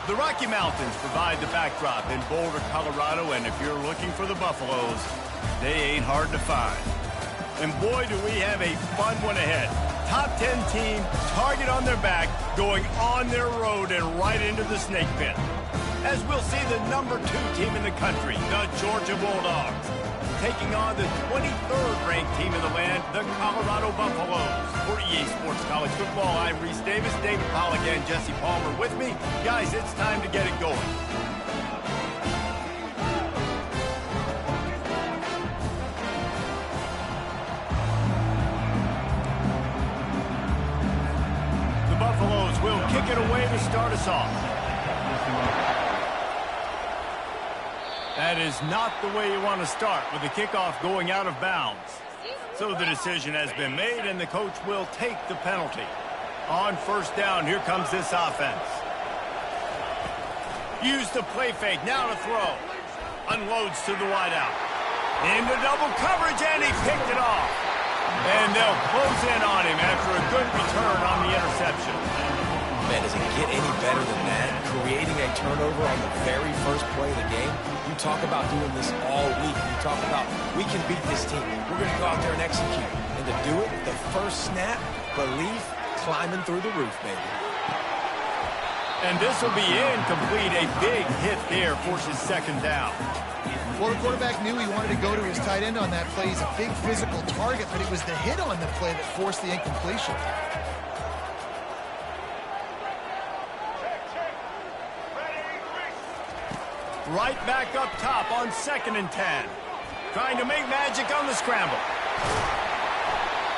The Rocky Mountains provide the backdrop in Boulder, Colorado, and if you're looking for the Buffaloes, they ain't hard to find. And boy, do we have a fun one ahead. Top 10 team, target on their back, going on their road and right into the snake pit. As we'll see the number 2 team in the country, the Georgia Bulldogs, taking on the 23rd ranked team in the land, the Colorado Buffaloes. For EA Sports College Football, I'm Reese Davis, David Pollack, and Jesse Palmer with me. Guys, it's time to get it going. The Buffaloes will kick it away to start us off. That is not the way you want to start with the kickoff going out of bounds. So the decision has been made, and the coach will take the penalty. On first down, here comes this offense. Use the play fake, now to throw. Unloads to the wideout. Into double coverage, and he picked it off. And they'll close in on him after a good return on the interception. Man, does it get any better than that? Creating a turnover on the very first play of the game. You talk about doing this all week. You talk about, we can beat this team. We're going to go out there and execute. And to do it, the first snap, belief climbing through the roof, baby. And this will be incomplete. A big hit there forces second down. Well, the quarterback knew he wanted to go to his tight end on that play. He's a big physical target, but it was the hit on the play that forced the incompletion. Right back up top on 2nd and 10. Trying to make magic on the scramble.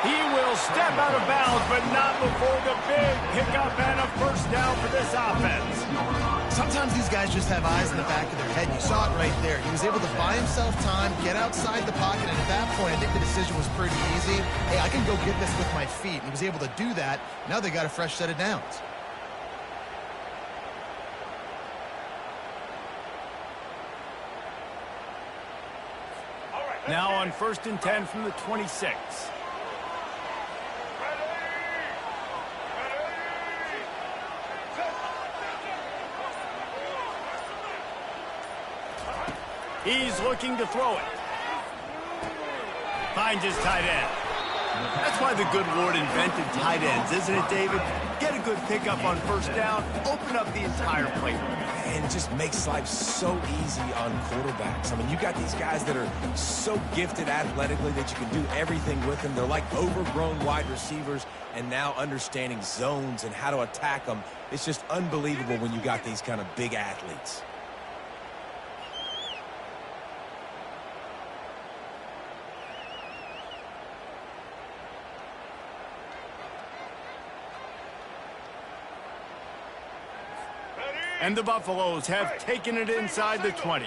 He will step out of bounds, but not before the big pickup and a first down for this offense. Sometimes these guys just have eyes in the back of their head. You saw it right there. He was able to buy himself time, get outside the pocket, and at that point, I think the decision was pretty easy. Hey, I can go get this with my feet. He was able to do that. Now they got a fresh set of downs. Now on 1st and 10 from the 26. He's looking to throw it. Finds his tight end. That's why the good Lord invented tight ends, isn't it, David? Get a good pickup on first down, open up the entire plate. And it just makes life so easy on quarterbacks. I mean, you got these guys that are so gifted athletically that you can do everything with them. They're like overgrown wide receivers, and now understanding zones and how to attack them. It's just unbelievable when you got these kind of big athletes. And the Buffaloes have taken it inside the 20.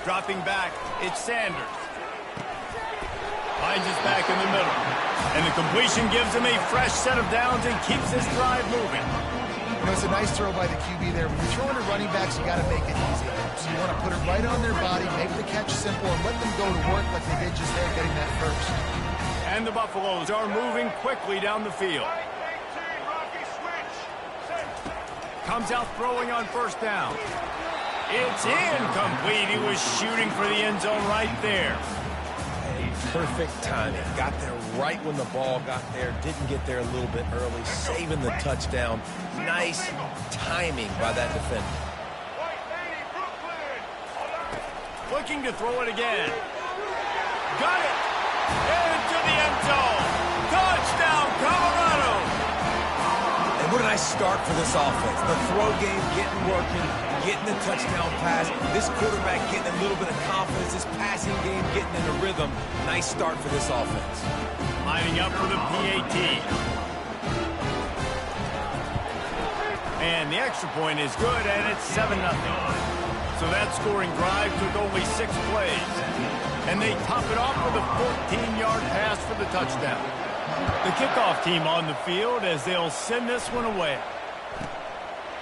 Dropping back, it's Sanders. Finds his back in the middle. And the completion gives him a fresh set of downs and keeps this drive moving. You know, it's a nice throw by the QB there. When you're throwing to running backs, you got to make it easy. So you want to put it right on their body, make the catch simple, and let them go to work like they did just there getting that first. And the Buffaloes are moving quickly down the field. Comes out throwing on first down. It's incomplete. He was shooting for the end zone right there. Perfect timing. Got there right when the ball got there. Didn't get there a little bit early. Saving the touchdown. Nice timing by that defender. Looking to throw it again. Got it. Into the end zone. Touchdown, Colorado. And what a nice start for this offense. The throw game getting working, getting the touchdown pass. This quarterback getting a little bit of confidence. This passing game getting in a rhythm. Nice start for this offense. Lining up for the PAT. And the extra point is good, and it's 7-0. So that scoring drive took only 6 plays. And they top it off with a 14-yard pass for the touchdown. The kickoff team on the field as they'll send this one away.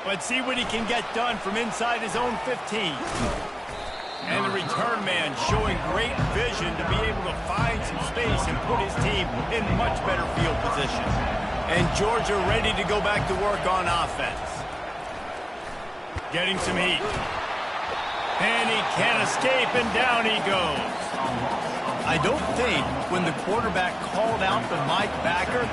Let's see what he can get done from inside his own 15. And the return man showing great vision to be able to find some space and put his team in much better field position. And Georgia ready to go back to work on offense. Getting some heat. And he can't escape, and down he goes. I don't think when the quarterback called out the Mike backer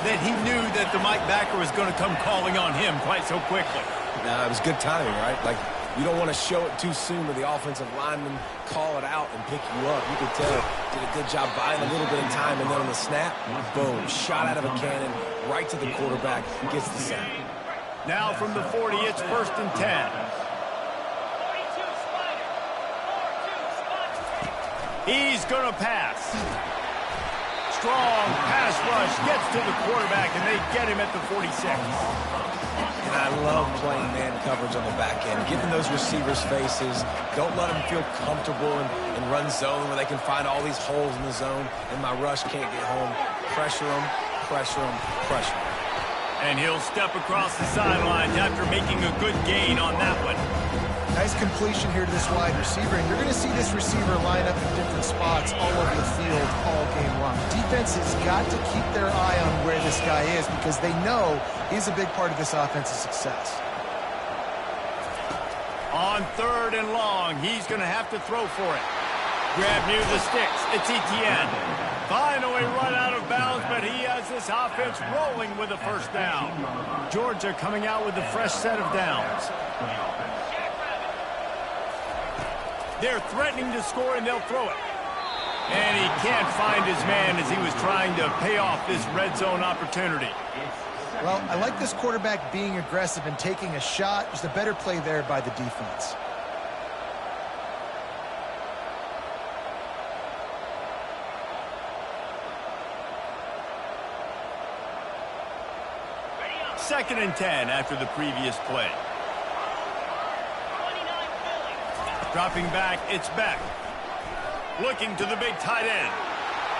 that he knew that the Mike backer was going to come calling on him quite so quickly. No, it was good timing, right? Like, you don't want to show it too soon with the offensive lineman call it out and pick you up. You could tell did a good job buying a little bit of time, and then on the snap, boom, shot out of a cannon right to the quarterback, gets the sack. Now from the 40, it's 1st and 10. He's going to pass. Strong pass rush gets to the quarterback, and they get him at the 46. And I love playing man coverage on the back end, getting those receivers' faces. Don't let them feel comfortable and run zone where they can find all these holes in the zone, and my rush can't get home. Pressure them, pressure them, pressure them. And he'll step across the sidelines after making a good gain on that one. Nice completion here to this wide receiver, and you're going to see this receiver line up in different spots all over the field all game long. Defense has got to keep their eye on where this guy is because they know he's a big part of this offense's success. On 3rd and long, he's going to have to throw for it. Grab near the sticks. It's Etienne. Finally run out of bounds, but he has this offense rolling with a 1st down. Georgia coming out with a fresh set of downs. They're threatening to score, and they'll throw it. And he can't find his man as he was trying to pay off this red zone opportunity. Well, I like this quarterback being aggressive and taking a shot. Just a better play there by the defense. Second and 10 after the previous play. Dropping back, it's Beck. Looking to the big tight end.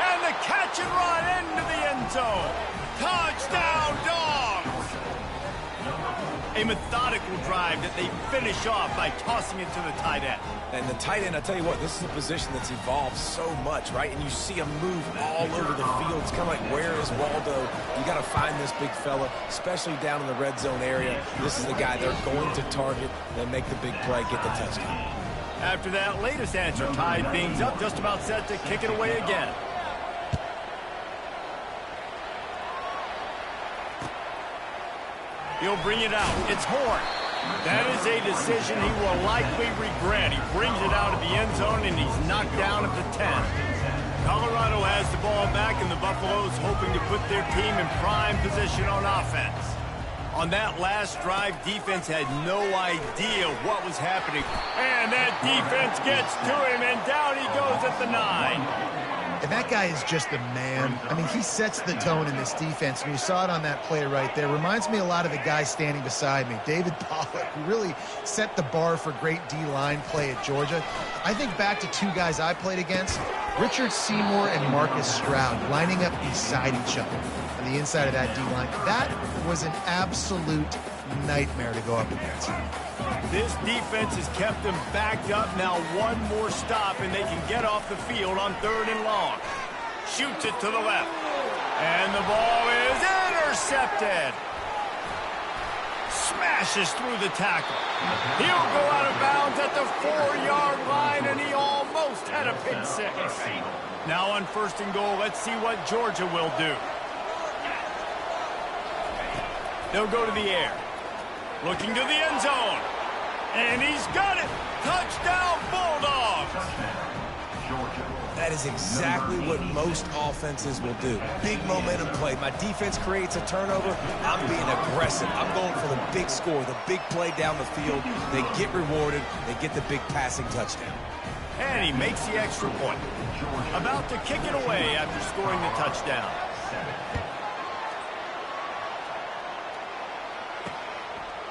And the catch and run into the end zone. Touchdown, Dogs! A methodical drive that they finish off by tossing it to the tight end. And the tight end, I tell you what, this is a position that's evolved so much, right? And you see him move all over the field. It's kind of like, where is Waldo? You got to find this big fella, especially down in the red zone area. This is the guy they're going to target and make the big play, get the touchdown. After that latest answer tied things up, just about set to kick it away again. He'll bring it out. It's Horn. That is a decision he will likely regret. He brings it out of the end zone, and he's knocked down at the 10. Colorado has the ball back, and the Buffaloes hoping to put their team in prime position on offense. On that last drive, defense had no idea what was happening. And that defense gets to him, and down he goes at the 9. And that guy is just a man. I mean, he sets the tone in this defense, and you saw it on that play right there. Reminds me a lot of the guy standing beside me, David Pollock, who really set the bar for great D-line play at Georgia. I think back to 2 guys I played against, Richard Seymour and Marcus Stroud, lining up beside each other on the inside of that D-line. That was an absolute nightmare to go up against. This defense has kept them backed up. Now one more stop, and they can get off the field on 3rd and long. Shoots it to the left. And the ball is intercepted. Smashes through the tackle. He'll go out of bounds at the 4-yard line, and he almost had a pick 6. Now on 1st and goal, let's see what Georgia will do. They'll go to the air. Looking to the end zone. And he's got it. Touchdown, Bulldogs. That is exactly what most offenses will do. Big momentum play. My defense creates a turnover. I'm being aggressive. I'm going for the big score, the big play down the field. They get rewarded. They get the big passing touchdown. And he makes the extra point. About to kick it away after scoring the touchdown.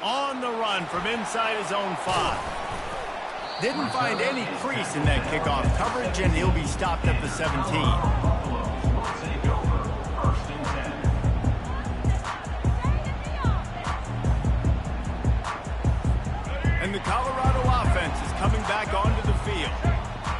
On the run from inside his own 5. Didn't find any crease in that kickoff coverage, and he'll be stopped at the 17. And the Colorado offense is coming back onto the field.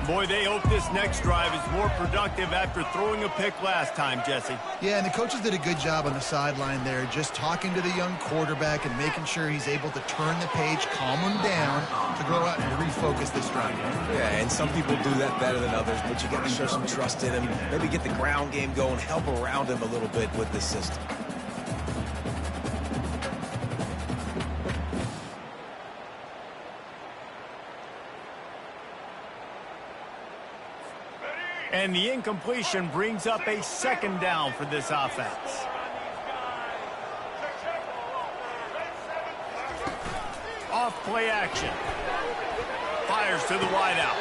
Boy, Boy, they hope this next drive is more productive after throwing a pick last time, Jesse. Yeah, and the coaches did a good job on the sideline there, just talking to the young quarterback and making sure he's able to turn the page, calm him down to go out and refocus this drive. Yeah, and some people do that better than others, but you got to show some trust in him, maybe get the ground game going, help around him a little bit with this system. And the incompletion brings up a second down for this offense. Off play action. Fires to the wideout.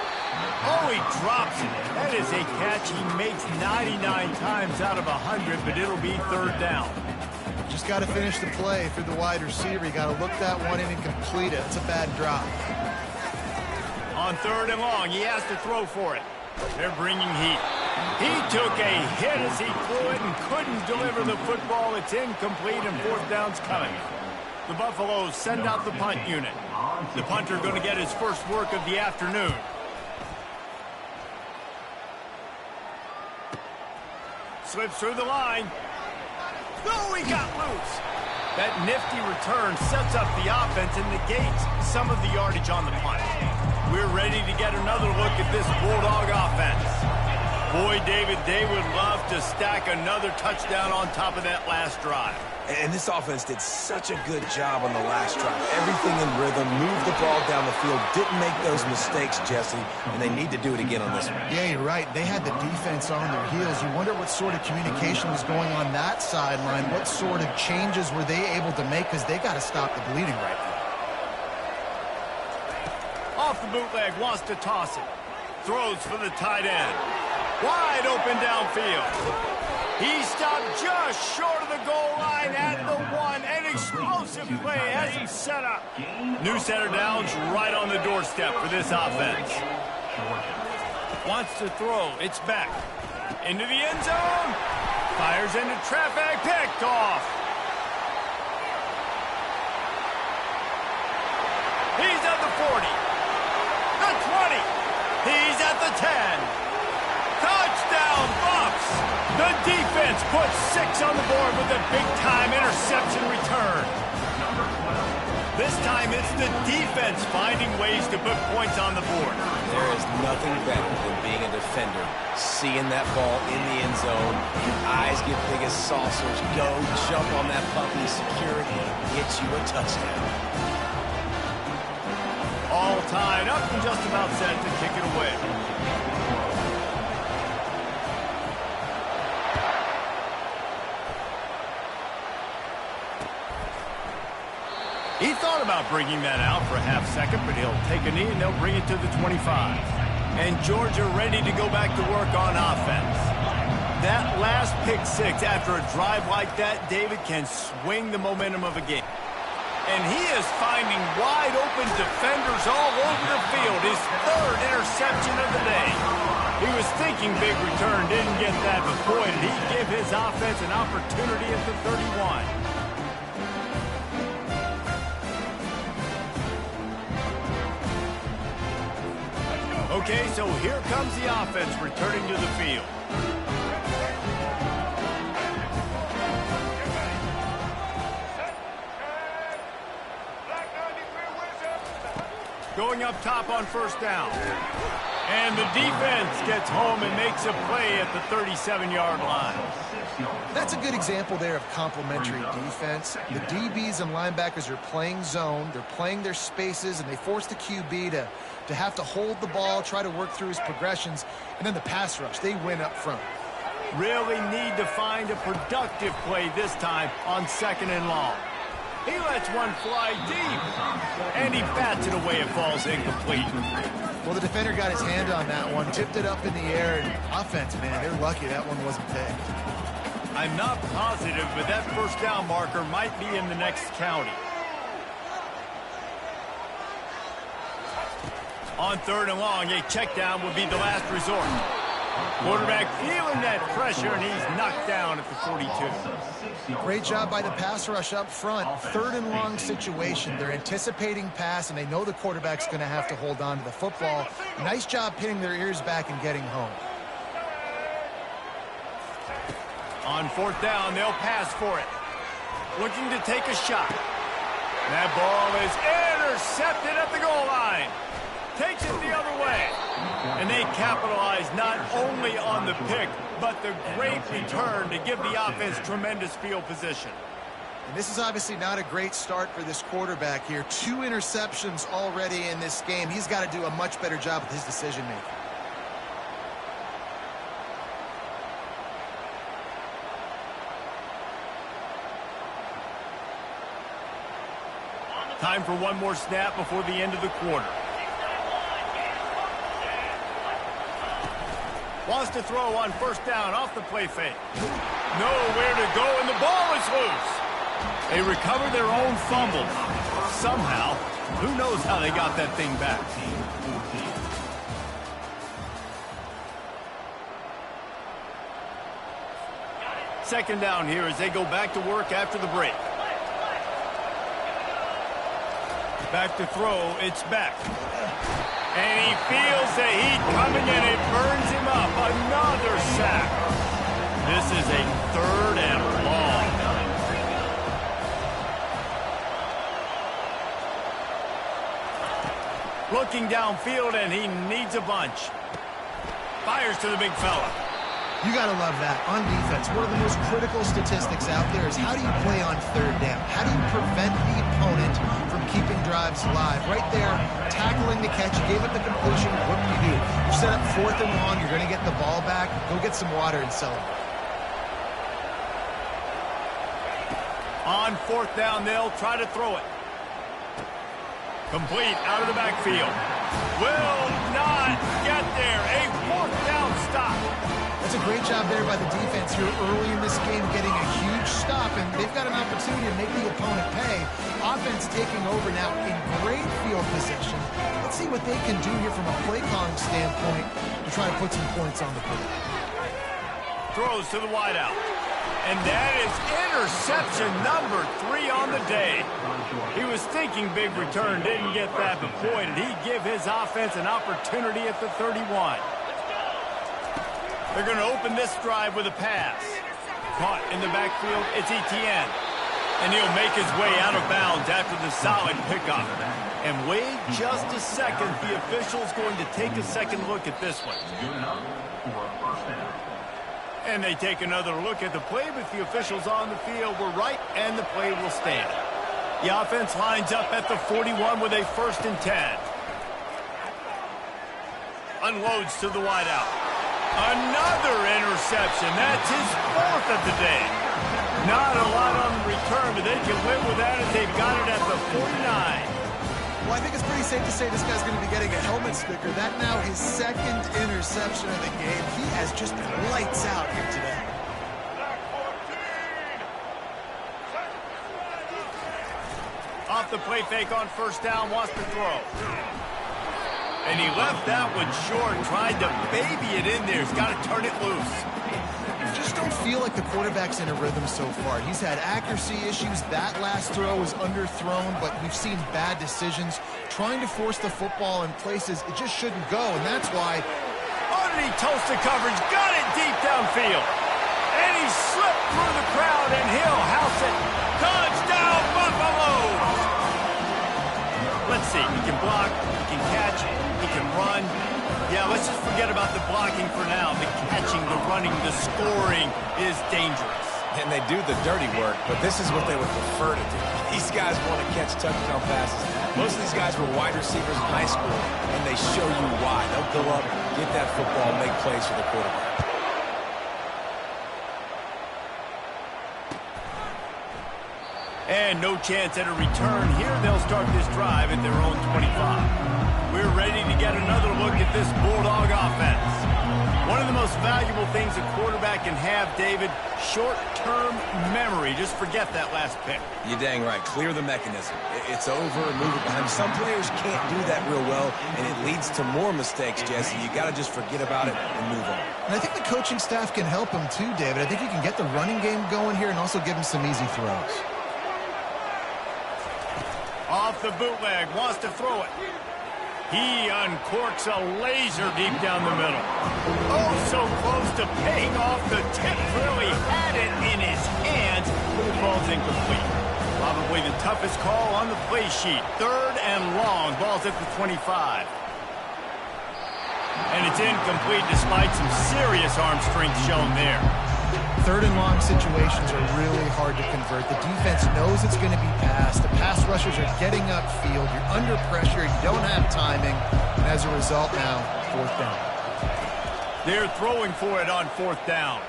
Oh, he drops it. That is a catch he makes 99 times out of 100, but it'll be third down. Just got to finish the play through the wide receiver. You got to look that one in and complete it. It's a bad drop. On third and long, he has to throw for it. They're bringing heat. He took a hit as he threw it and couldn't deliver the football. It's incomplete and fourth down's coming. The Buffaloes send out the punt unit. The punter going to get his first work of the afternoon. Slips through the line. Oh, he got loose. That nifty return sets up the offense and negates some of the yardage on the punt. We're ready to get another look at this Bulldog offense. Boy, David, they would love to stack another touchdown on top of that last drive. And this offense did such a good job on the last drive. Everything in rhythm, moved the ball down the field, didn't make those mistakes, Jesse, and they need to do it again on this one. Yeah, you're right. They had the defense on their heels. You wonder what sort of communication was going on that sideline. What sort of changes were they able to make, because they got to stop the bleeding right now. Off the bootleg, wants to toss it. Throws for the tight end. Wide open downfield. He stopped just short of the goal line at the one. An explosive play has him set up. New center downs right on the doorstep for this offense. Wants to throw. It's back. Into the end zone. Fires into traffic. Picked off. He's at the 40. The 20. He's at the 10. Touchdown, Buffs! The defense puts 6 on the board with a big-time interception return. This time it's the defense finding ways to put points on the board. There is nothing better than being a defender, seeing that ball in the end zone, your eyes get big as saucers, go jump on that puppy, secure it, and get you a touchdown. All tied up and just about set to kick it away. He thought about bringing that out for a half second, but he'll take a knee and they'll bring it to the 25. And Georgia ready to go back to work on offense. That last pick six after a drive like that, David, can swing the momentum of a game. And he is finding wide open defenders all over the field. His third interception of the day. He was thinking big return, didn't get that, but boy, did he give his offense an opportunity at the 31. Okay, so here comes the offense returning to the field. Going up top on first down. And the defense gets home and makes a play at the 37-yard line. That's a good example there of complementary defense. The DBs and linebackers are playing zone, they're playing their spaces, and they force the QB to have to hold the ball, try to work through his progressions, and then the pass rush, they win up front. Really need to find a productive play this time on second and long. He lets one fly deep, and he bats it away. It falls incomplete. Well, the defender got his hand on that one, tipped it up in the air, and offense, man, they're lucky that one wasn't picked. I'm not positive, but that first down marker might be in the next county. On third and long, a check down would be the last resort. Quarterback feeling that pressure, and he's knocked down at the 42. Great job by the pass rush up front. 3rd and long situation. They're anticipating pass, and they know the quarterback's going to have to hold on to the football. Nice job pinning their ears back and getting home. On 4th down, they'll pass for it. Looking to take a shot. That ball is intercepted at the goal line. Takes it the other way. And they capitalize not only on the pick, but the great return to give the offense tremendous field position. And this is obviously not a great start for this quarterback here. 2 interceptions already in this game. He's got to do a much better job with his decision-making. Time for one more snap before the end of the quarter. Wants to throw on 1st down off the play fake. Nowhere to go, and the ball is loose. They recover their own fumble. Somehow, who knows how they got that thing back. Second down here as they go back to work after the break. Back to throw, it's back. And he feels the heat coming and it burns him up. Another sack. This is a 3rd and long. Looking downfield, and he needs a bunch. Fires to the big fella. You got to love that. On defense, one of the most critical statistics out there is how do you play on 3rd down? How do you prevent the opponent from keeping drives alive? Right there, tackling the catch. You gave it the completion. What do? You set up 4th and long. You're going to get the ball back. Go get some water and celebrate. On 4th down, they'll try to throw it. Complete out of the backfield. Will not get there. A 4th down stop. That's a great job there by the defense here early in this game, getting a huge stop, and they've got an opportunity to make the opponent pay. Offense taking over now in great field possession. Let's see what they can do here from a play calling standpoint to try to put some points on the board. Throws to the wideout. And that is interception number 3 on the day. He was thinking big return, didn't get that, but boy, did he give his offense an opportunity at the 31. They're going to open this drive with a pass. Caught in the backfield, it's Etienne. And he'll make his way out of bounds after the solid pickup. And wait just a second, the official's going to take a second look at this one. And they take another look at the play, but the officials on the field were right, and the play will stand. The offense lines up at the 41 with a 1st and 10. Unloads to the wideout. Another interception. That's his 4th of the day. Not a lot on the return, but they can live with that as they've got it at the 49. Well, I think it's pretty safe to say this guy's going to be getting a helmet sticker. That now his 2nd interception of the game. He has just been lights out here today. Off the play fake on 1st down, wants to throw. And he left that one short, tried to baby it in there. He's got to turn it loose. Just don't feel like the quarterback's in a rhythm so far. He's had accuracy issues. That last throw was underthrown, but we've seen bad decisions. Trying to force the football in places it just shouldn't go, and that's why. Underneath toasted coverage, got it deep downfield. And he slipped through the crowd, and he'll house it. Touchdown, Buffaloes! Let's see, he can block, he can catch, he can run. Yeah, let's just forget about the blocking for now. The catching, the running, the scoring is dangerous. And they do the dirty work, but this is what they would prefer to do. These guys want to catch touchdown passes. Most of these guys were wide receivers in high school, and they show you why. They'll go up, get that football, make plays for the quarterback. And no chance at a return here. They'll start this drive at their own 25. We're ready to get another look at this Bulldog offense. One of the most valuable things a quarterback can have, David, short-term memory. Just forget that last pick. You're dang right. Clear the mechanism. It's over and move it behind. Some players can't do that real well, and it leads to more mistakes, Jesse. You got to just forget about it and move on. And I think the coaching staff can help him too, David. I think you can get the running game going here and also give him some easy throws. Off the bootleg, wants to throw it. He uncorks a laser deep down the middle. Oh, so close to paying off the tip. Really had it in his hands, but the ball's incomplete. Probably the toughest call on the play sheet. 3rd and long. Ball's at the 25. And it's incomplete despite some serious arm strength shown there. 3rd and long situations are really hard to convert. The defense knows it's going to be passed. The pass rushers are getting upfield. You're under pressure. You don't have timing. And as a result now, 4th down. They're throwing for it on 4th down.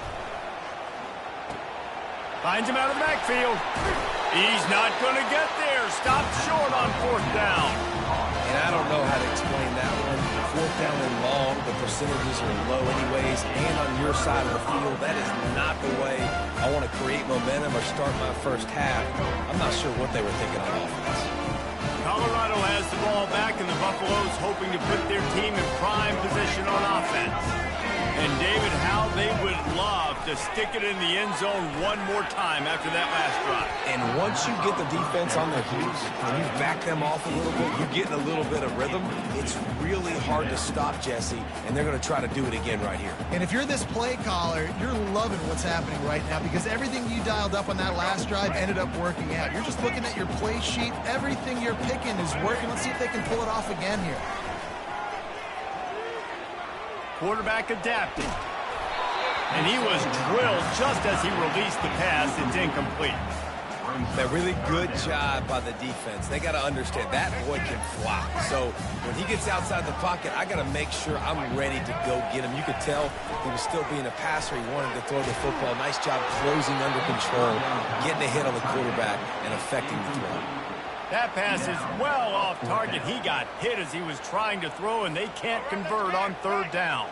Finds him out of the backfield. He's not going to get there. Stopped short on 4th down. And I don't know how to explain that one. 4th down and long, the percentages are low anyways, and on your side of the field, that is not the way I want to create momentum or start my first half. I'm not sure what they were thinking on offense. Colorado has the ball back, and the Buffaloes hoping to put their team in prime position on offense. And, David, how they would love to stick it in the end zone one more time after that last drive. And once you get the defense on their heels, and you back them off a little bit, you're getting a little bit of rhythm, it's really hard to stop, Jesse, and they're going to try to do it again right here. And if you're this play caller, you're loving what's happening right now because everything you dialed up on that last drive ended up working out. You're just looking at your play sheet. Everything you're picking is working. Let's see if they can pull it off again here. Quarterback adapted. And he was drilled just as he released the pass. It's incomplete. A really good job by the defense. They got to understand that boy can fly. So when he gets outside the pocket, I got to make sure I'm ready to go get him. You could tell he was still being a passer. He wanted to throw the football. Nice job closing under control, getting a hit on the quarterback, and affecting the throw. That pass is well off target. He got hit as he was trying to throw, and they can't convert on 3rd down.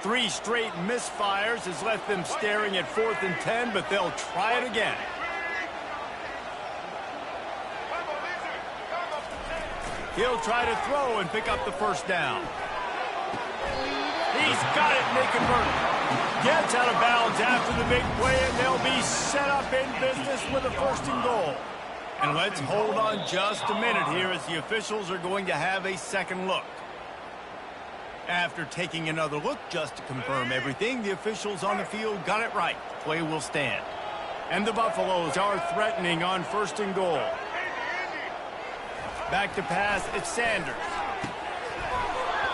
3 straight misfires has left them staring at 4th and 10, but they'll try it again. He'll try to throw and pick up the 1st down. He's got it, and they convert it. Gets out of bounds after the big play, and they'll be set up in business with a 1st and goal. And let's hold on just a minute here as the officials are going to have a second look. After taking another look just to confirm everything, the officials on the field got it right. Play will stand. And the Buffaloes are threatening on 1st and goal. Back to pass, it's Sanders.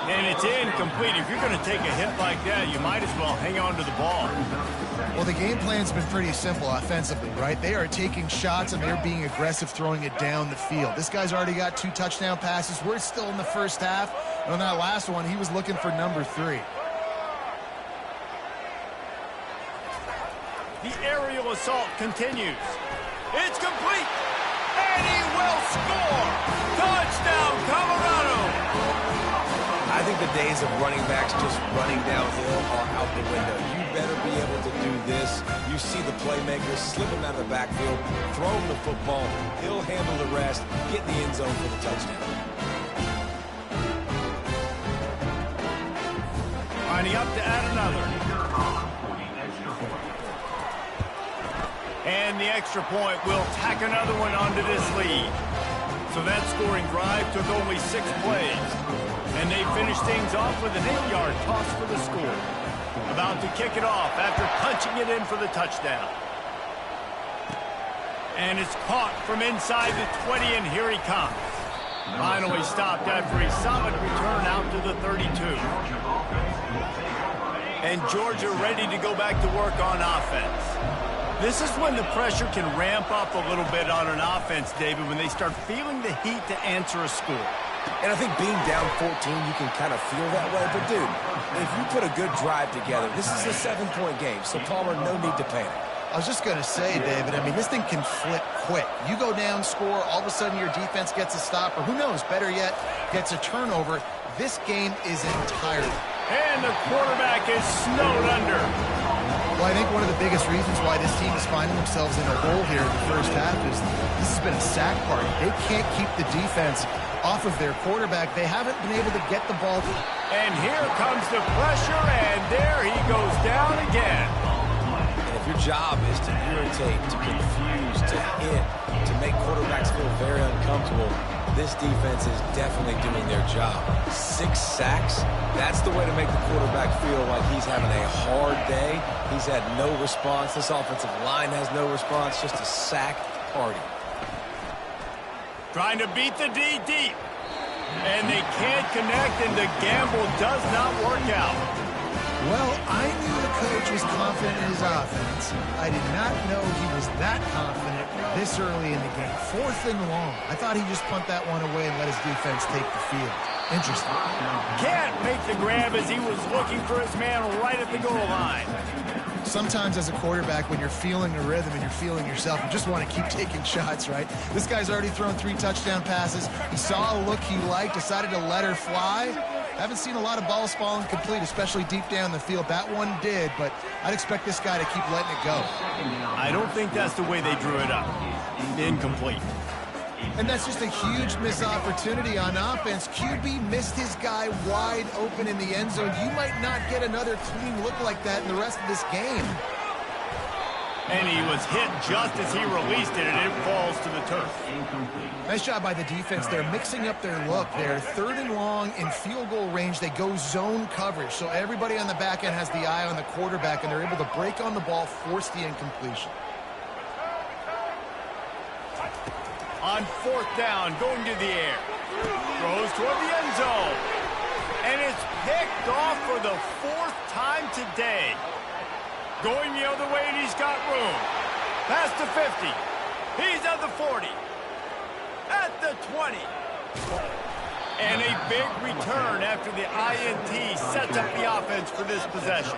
And it's incomplete. If you're going to take a hit like that, you might as well hang on to the ball. Well, the game plan's been pretty simple offensively, right? They are taking shots, and they're being aggressive, throwing it down the field. This guy's already got 2 touchdown passes. We're still in the first half. And on that last one, he was looking for number 3. The aerial assault continues. It's complete. And he will score. Touchdown, Colorado. I think the days of running backs just running downhill are out the window. You better be able to do this. You see the playmaker, slip him out of the backfield, throw him the football, he'll handle the rest, get in the end zone for the touchdown. Lining up to add another. And the extra point will tack another one onto this lead. So that scoring drive took only 6 plays. And they finished things off with an 8-yard toss for the score. About to kick it off after punching it in for the touchdown. And it's caught from inside the 20, and here he comes. Finally stopped after a solid return out to the 32. And Georgia ready to go back to work on offense. This is when the pressure can ramp up a little bit on an offense, David, when they start feeling the heat to answer a score. And I think being down 14, you can kind of feel that way. But, dude, if you put a good drive together, this is a 7-point game. So, Palmer, no need to panic. I was just going to say, David, I mean, this thing can flip quick. You go down, score, all of a sudden your defense gets a stop, or who knows, better yet, gets a turnover. This game is entirely And the quarterback is snowed under. Well, I think one of the biggest reasons why this team is finding themselves in a hole here in the first half is this has been a sack party. They can't keep the defense off of their quarterback. They haven't been able to get the ball. And here comes the pressure, and there he goes down again. And if your job is to irritate, to confuse, to hit, to make quarterbacks feel very uncomfortable, this defense is definitely doing their job. 6 sacks, that's the way to make the quarterback feel like he's having a hard day. He's had no response. This offensive line has no response, just a sack party. Trying to beat the D deep. And they can't connect, and the gamble does not work out. Well, I knew the coach was confident in his offense. I did not know he was that confident this early in the game. 4th and long. I thought he'd just punt that one away and let his defense take the field. Interesting. Can't make the grab as he was looking for his man right at the goal line. Sometimes as a quarterback, when you're feeling the rhythm and you're feeling yourself, you just want to keep taking shots, right? This guy's already thrown 3 touchdown passes. He saw a look he liked, decided to let her fly. Haven't seen a lot of balls falling complete, especially deep down the field. That one did, but I'd expect this guy to keep letting it go. I don't think that's the way they drew it up. Incomplete. And that's just a huge missed opportunity on offense. QB missed his guy wide open in the end zone. You might not get another clean look like that in the rest of this game. And he was hit just as he released it, and it falls to the turf. Nice job by the defense. They're mixing up their look. They're 3rd and long in field goal range. They go zone coverage. So everybody on the back end has the eye on the quarterback, and they're able to break on the ball, force the incompletion. On 4th down, going to the air. Throws toward the end zone. And it's picked off for the 4th time today. Going the other way, and he's got room. Past the 50. He's at the 40. At the 20. And a big return after the INT sets up the offense for this possession.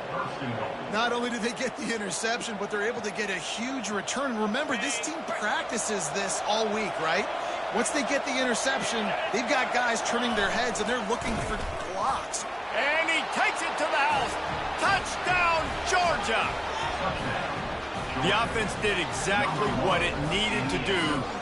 Not only did they get the interception, but they're able to get a huge return. Remember, this team practices this all week, right? Once they get the interception, they've got guys turning their heads, and they're looking for blocks. And he takes it to the house. Touchdown, Georgia! The offense did exactly what it needed to do,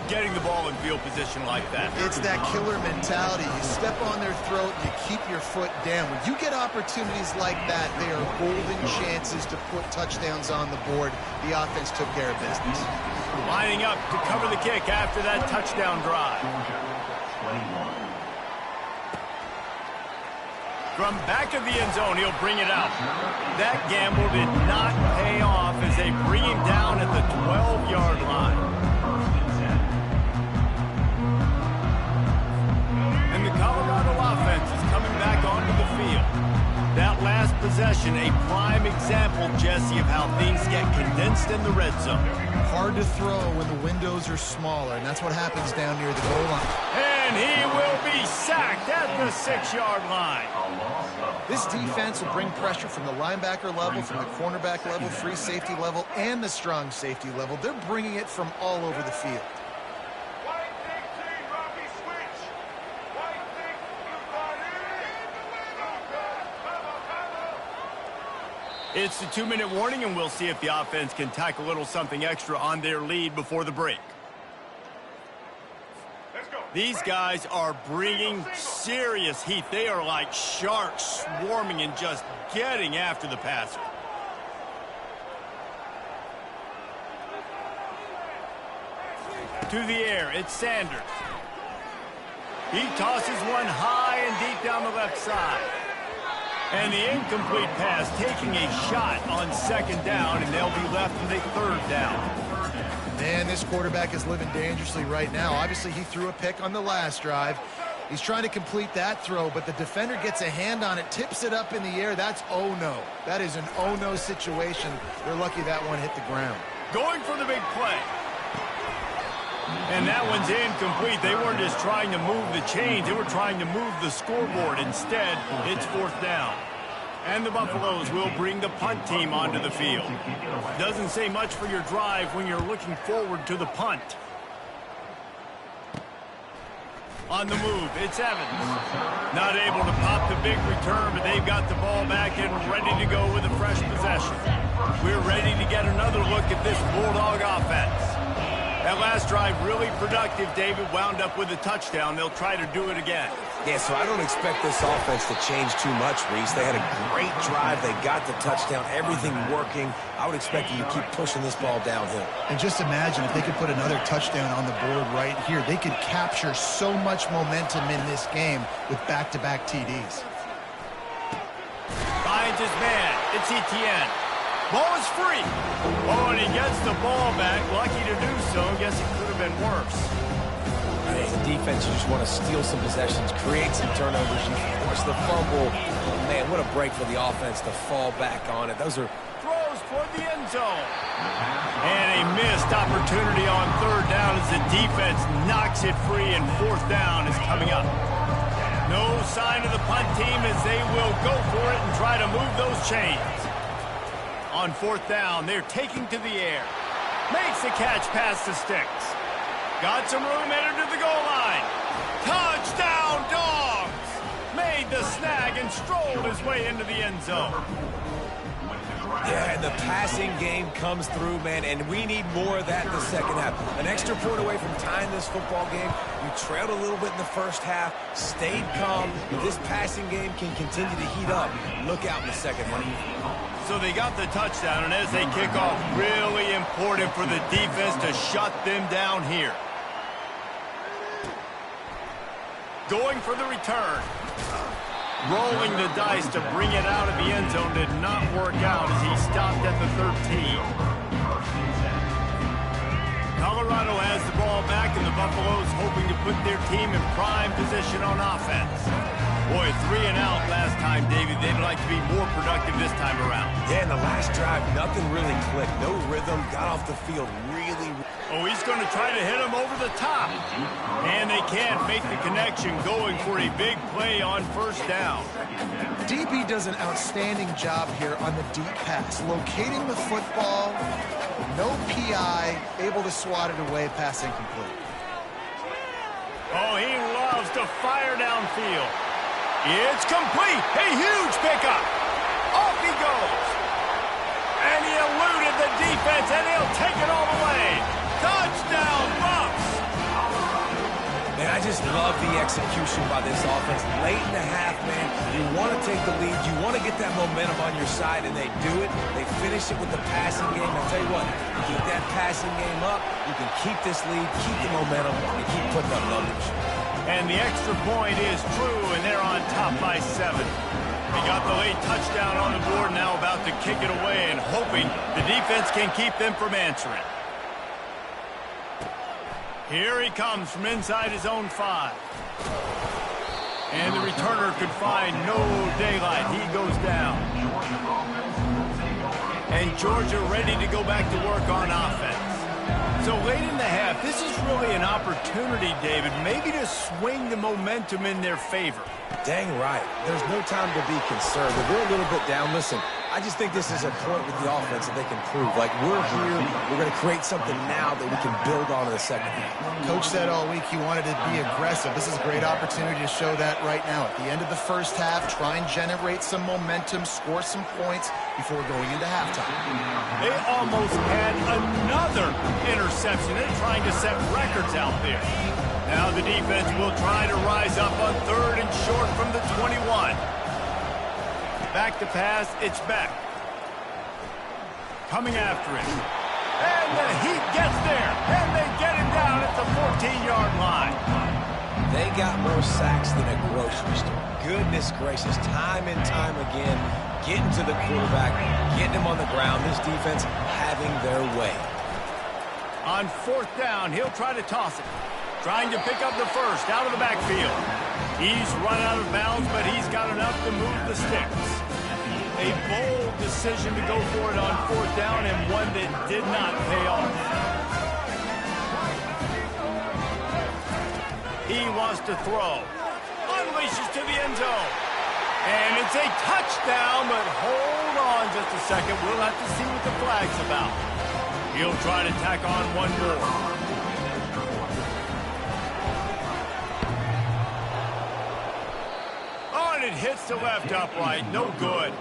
getting the ball in field position like that. It's that killer mentality. You step on their throat, you keep your foot down. When you get opportunities like that, they are golden chances to put touchdowns on the board. The offense took care of business. Lining up to cover the kick after that touchdown drive. From back of the end zone, he'll bring it out. That gamble did not pay off as they bring him down at the 12-yard line. And the Colorado offense is coming back onto the field. That last possession, a prime example, Jesse, of how things get condensed in the red zone. Hard to throw when the windows are smaller, and that's what happens down near the goal line. And he will be sacked at the 6-yard line. This defense will bring pressure from the linebacker level, from the cornerback level, free safety level, and the strong safety level. They're bringing it from all over the field. It's the 2-minute warning, and we'll see if the offense can tack a little something extra on their lead before the break. These guys are bringing serious heat. They are like sharks swarming and just getting after the passer. To the air, it's Sanders. He tosses one high and deep down the left side. And the incomplete pass taking a shot on 2nd down, and they'll be left with a 3rd down. Man, this quarterback is living dangerously right now. Obviously, he threw a pick on the last drive. He's trying to complete that throw, but the defender gets a hand on it, tips it up in the air. That's oh-no. That is an oh-no situation. They're lucky that one hit the ground. Going for the big play. And that one's incomplete. They weren't just trying to move the chains. They were trying to move the scoreboard. Instead, it's 4th down. And the Buffaloes will bring the punt team onto the field. Doesn't say much for your drive when you're looking forward to the punt. On the move, it's Evans. Not able to pop the big return, but they've got the ball back and ready to go with a fresh possession. We're ready to get another look at this Bulldog offense. That last drive really productive. David wound up with a touchdown. They'll try to do it again. Yeah, so I don't expect this offense to change too much, Reese. They had a great drive. They got the touchdown, everything working. I would expect them to keep pushing this ball downhill. And just imagine if they could put another touchdown on the board right here. They could capture so much momentum in this game with back-to-back TDs. Finds his man. It's Etienne. Ball is free. Oh, and he gets the ball back. Lucky to do so. Guess it could have been worse. As a defense, you just want to steal some possessions, create some turnovers, you force the fumble. Man, what a break for the offense to fall back on it. Those are throws for the end zone. And a missed opportunity on third down as the defense knocks it free, and fourth down is coming up. No sign of the punt team as they will go for it and try to move those chains. On fourth down, they're taking to the air. Makes the catch past the sticks. Got some room, entered to the goal line. Touchdown, Dogs! Made the snag and strolled his way into the end zone. Yeah, and the passing game comes through, man, and we need more of that in the second half. An extra point away from tying this football game. You trailed a little bit in the first half, stayed calm. If this passing game can continue to heat up, look out in the second half. So they got the touchdown, and as they kick off, really important for the defense to shut them down here. Going for the return. Rolling the dice to bring it out of the end zone did not work out as he stopped at the 13. Colorado has the ball back, and the Buffaloes hoping to put their team in prime position on offense. Boy, 3 and out last time, David. They'd like to be more productive this time around. Yeah, in the last drive, nothing really clicked. No rhythm, got off the field really. Oh, he's going to try to hit him over the top. And they can't make the connection, going for a big play on first down. DB does an outstanding job here on the deep pass. Locating the football, no PI, able to swat it away, pass incomplete. Oh, he loves to fire downfield. It's complete. A huge pickup. Off he goes. And he eluded the defense, and he'll take it all the way. Touchdown, Bucks. Man, I just love the execution by this offense. Late in the half, man, you want to take the lead. You want to get that momentum on your side, and they do it. They finish it with the passing game. I'll tell you what, keep that passing game up. You can keep this lead, keep the momentum, and keep putting up numbers. And the extra point is true, and they're on top by 7. They got the late touchdown on the board, now about to kick it away and hoping the defense can keep them from answering. Here he comes from inside his own 5. And the returner could find no daylight. He goes down. And Georgia ready to go back to work on offense. So late in the half, this is really an opportunity, David, maybe to swing the momentum in their favor. Dang right. There's no time to be concerned. If they're a little bit down, listen, I just think this is a point with the offense that they can prove. Like, we're here, we're going to create something now that we can build on in the second half. Coach said all week he wanted to be aggressive. This is a great opportunity to show that right now. At the end of the first half, try and generate some momentum, score some points before going into halftime. They almost had another interception. They're trying to set records out there. Now the defense will try to rise up on 3rd and short from the 21. Back to pass, it's Beck. Coming after him. And the Heat gets there. And they get him down at the 14-yard line. They got more sacks than a grocery store. Goodness gracious, time and time again, getting to the quarterback, getting him on the ground. This defense having their way. On 4th down, he'll try to toss it. Trying to pick up the first out of the backfield. He's run out of bounds, but he's got enough to move the sticks. A bold decision to go for it on 4th down, and one that did not pay off. He wants to throw. Unleashes to the end zone. And it's a touchdown, but hold on just a second. We'll have to see what the flag's about. He'll try to tack on one more. hits the left upright. No good.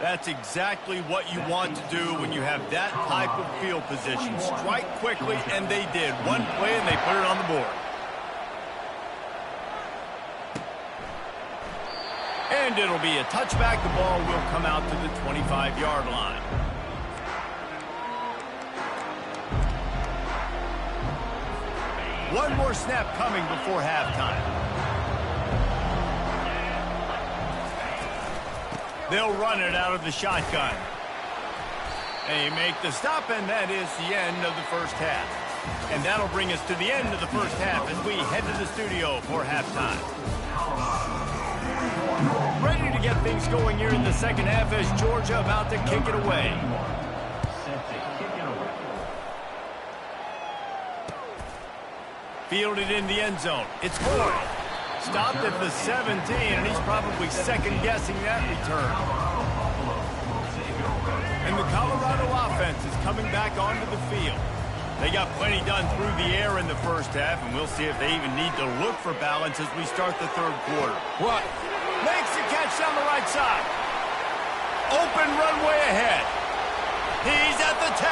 That's exactly what you want to do when you have that type of field position. Strike quickly, and they did. One play, and they put it on the board. And it'll be a touchback. The ball will come out to the 25-yard line. One more snap coming before halftime. They'll run it out of the shotgun. They make the stop, and that is the end of the first half. And that'll bring us to the end of the first half as we head to the studio for halftime. Ready to get things going here in the second half as Georgia about to kick it away. Fielded in the end zone. It's Ford. Stopped at the 17, and he's probably second-guessing that return. And the Colorado offense is coming back onto the field. They got plenty done through the air in the first half, and we'll see if they even need to look for balance as we start the third quarter. What? Makes the catch down the right side. Open runway ahead. He's at the 10.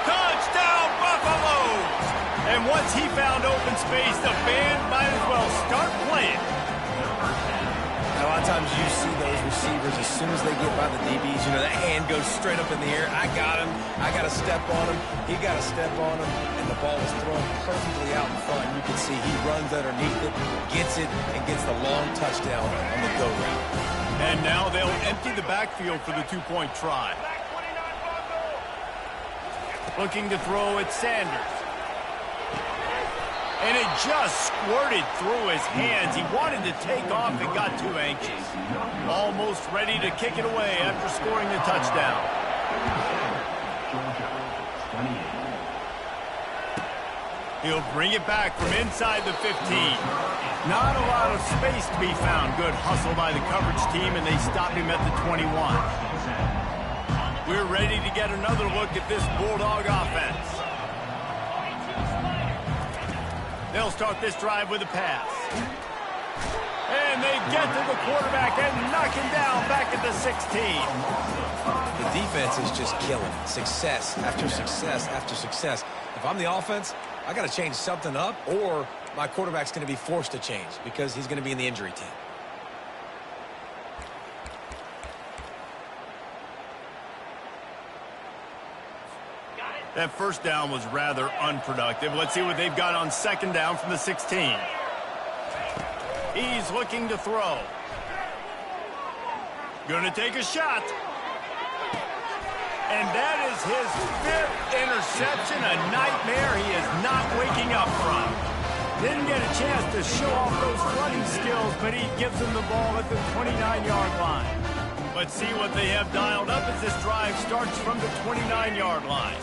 Touchdown, Buffaloes! And once he found open space, the band might as well start playing. A lot of times you see those receivers, as soon as they get by the DBs, you know, that hand goes straight up in the air. I got him. I got to step on him. He got to step on him. And the ball is thrown perfectly out in front. You can see he runs underneath it, gets it, and gets the long touchdown on the go route. And now they'll empty the backfield for the two-point try. Looking to throw at Sanders. And it just squirted through his hands. He wanted to take off and got too anxious. Almost ready to kick it away after scoring the touchdown. He'll bring it back from inside the 15. Not a lot of space to be found. Good hustle by the coverage team, and they stop him at the 21. We're ready to get another look at this Bulldog offense. They'll start this drive with a pass. And they get to the quarterback and knock him down back at the 16. The defense is just killing. Success after success after success. If I'm the offense, I got to change something up, or my quarterback's going to be forced to change because he's going to be in the injury team. That first down was rather unproductive. Let's see what they've got on second down from the 16. He's looking to throw. Gonna take a shot. And that is his 5th interception, a nightmare he is not waking up from. Didn't get a chance to show off those running skills, but he gives him the ball at the 29-yard line. Let's see what they have dialed up as this drive starts from the 29-yard line.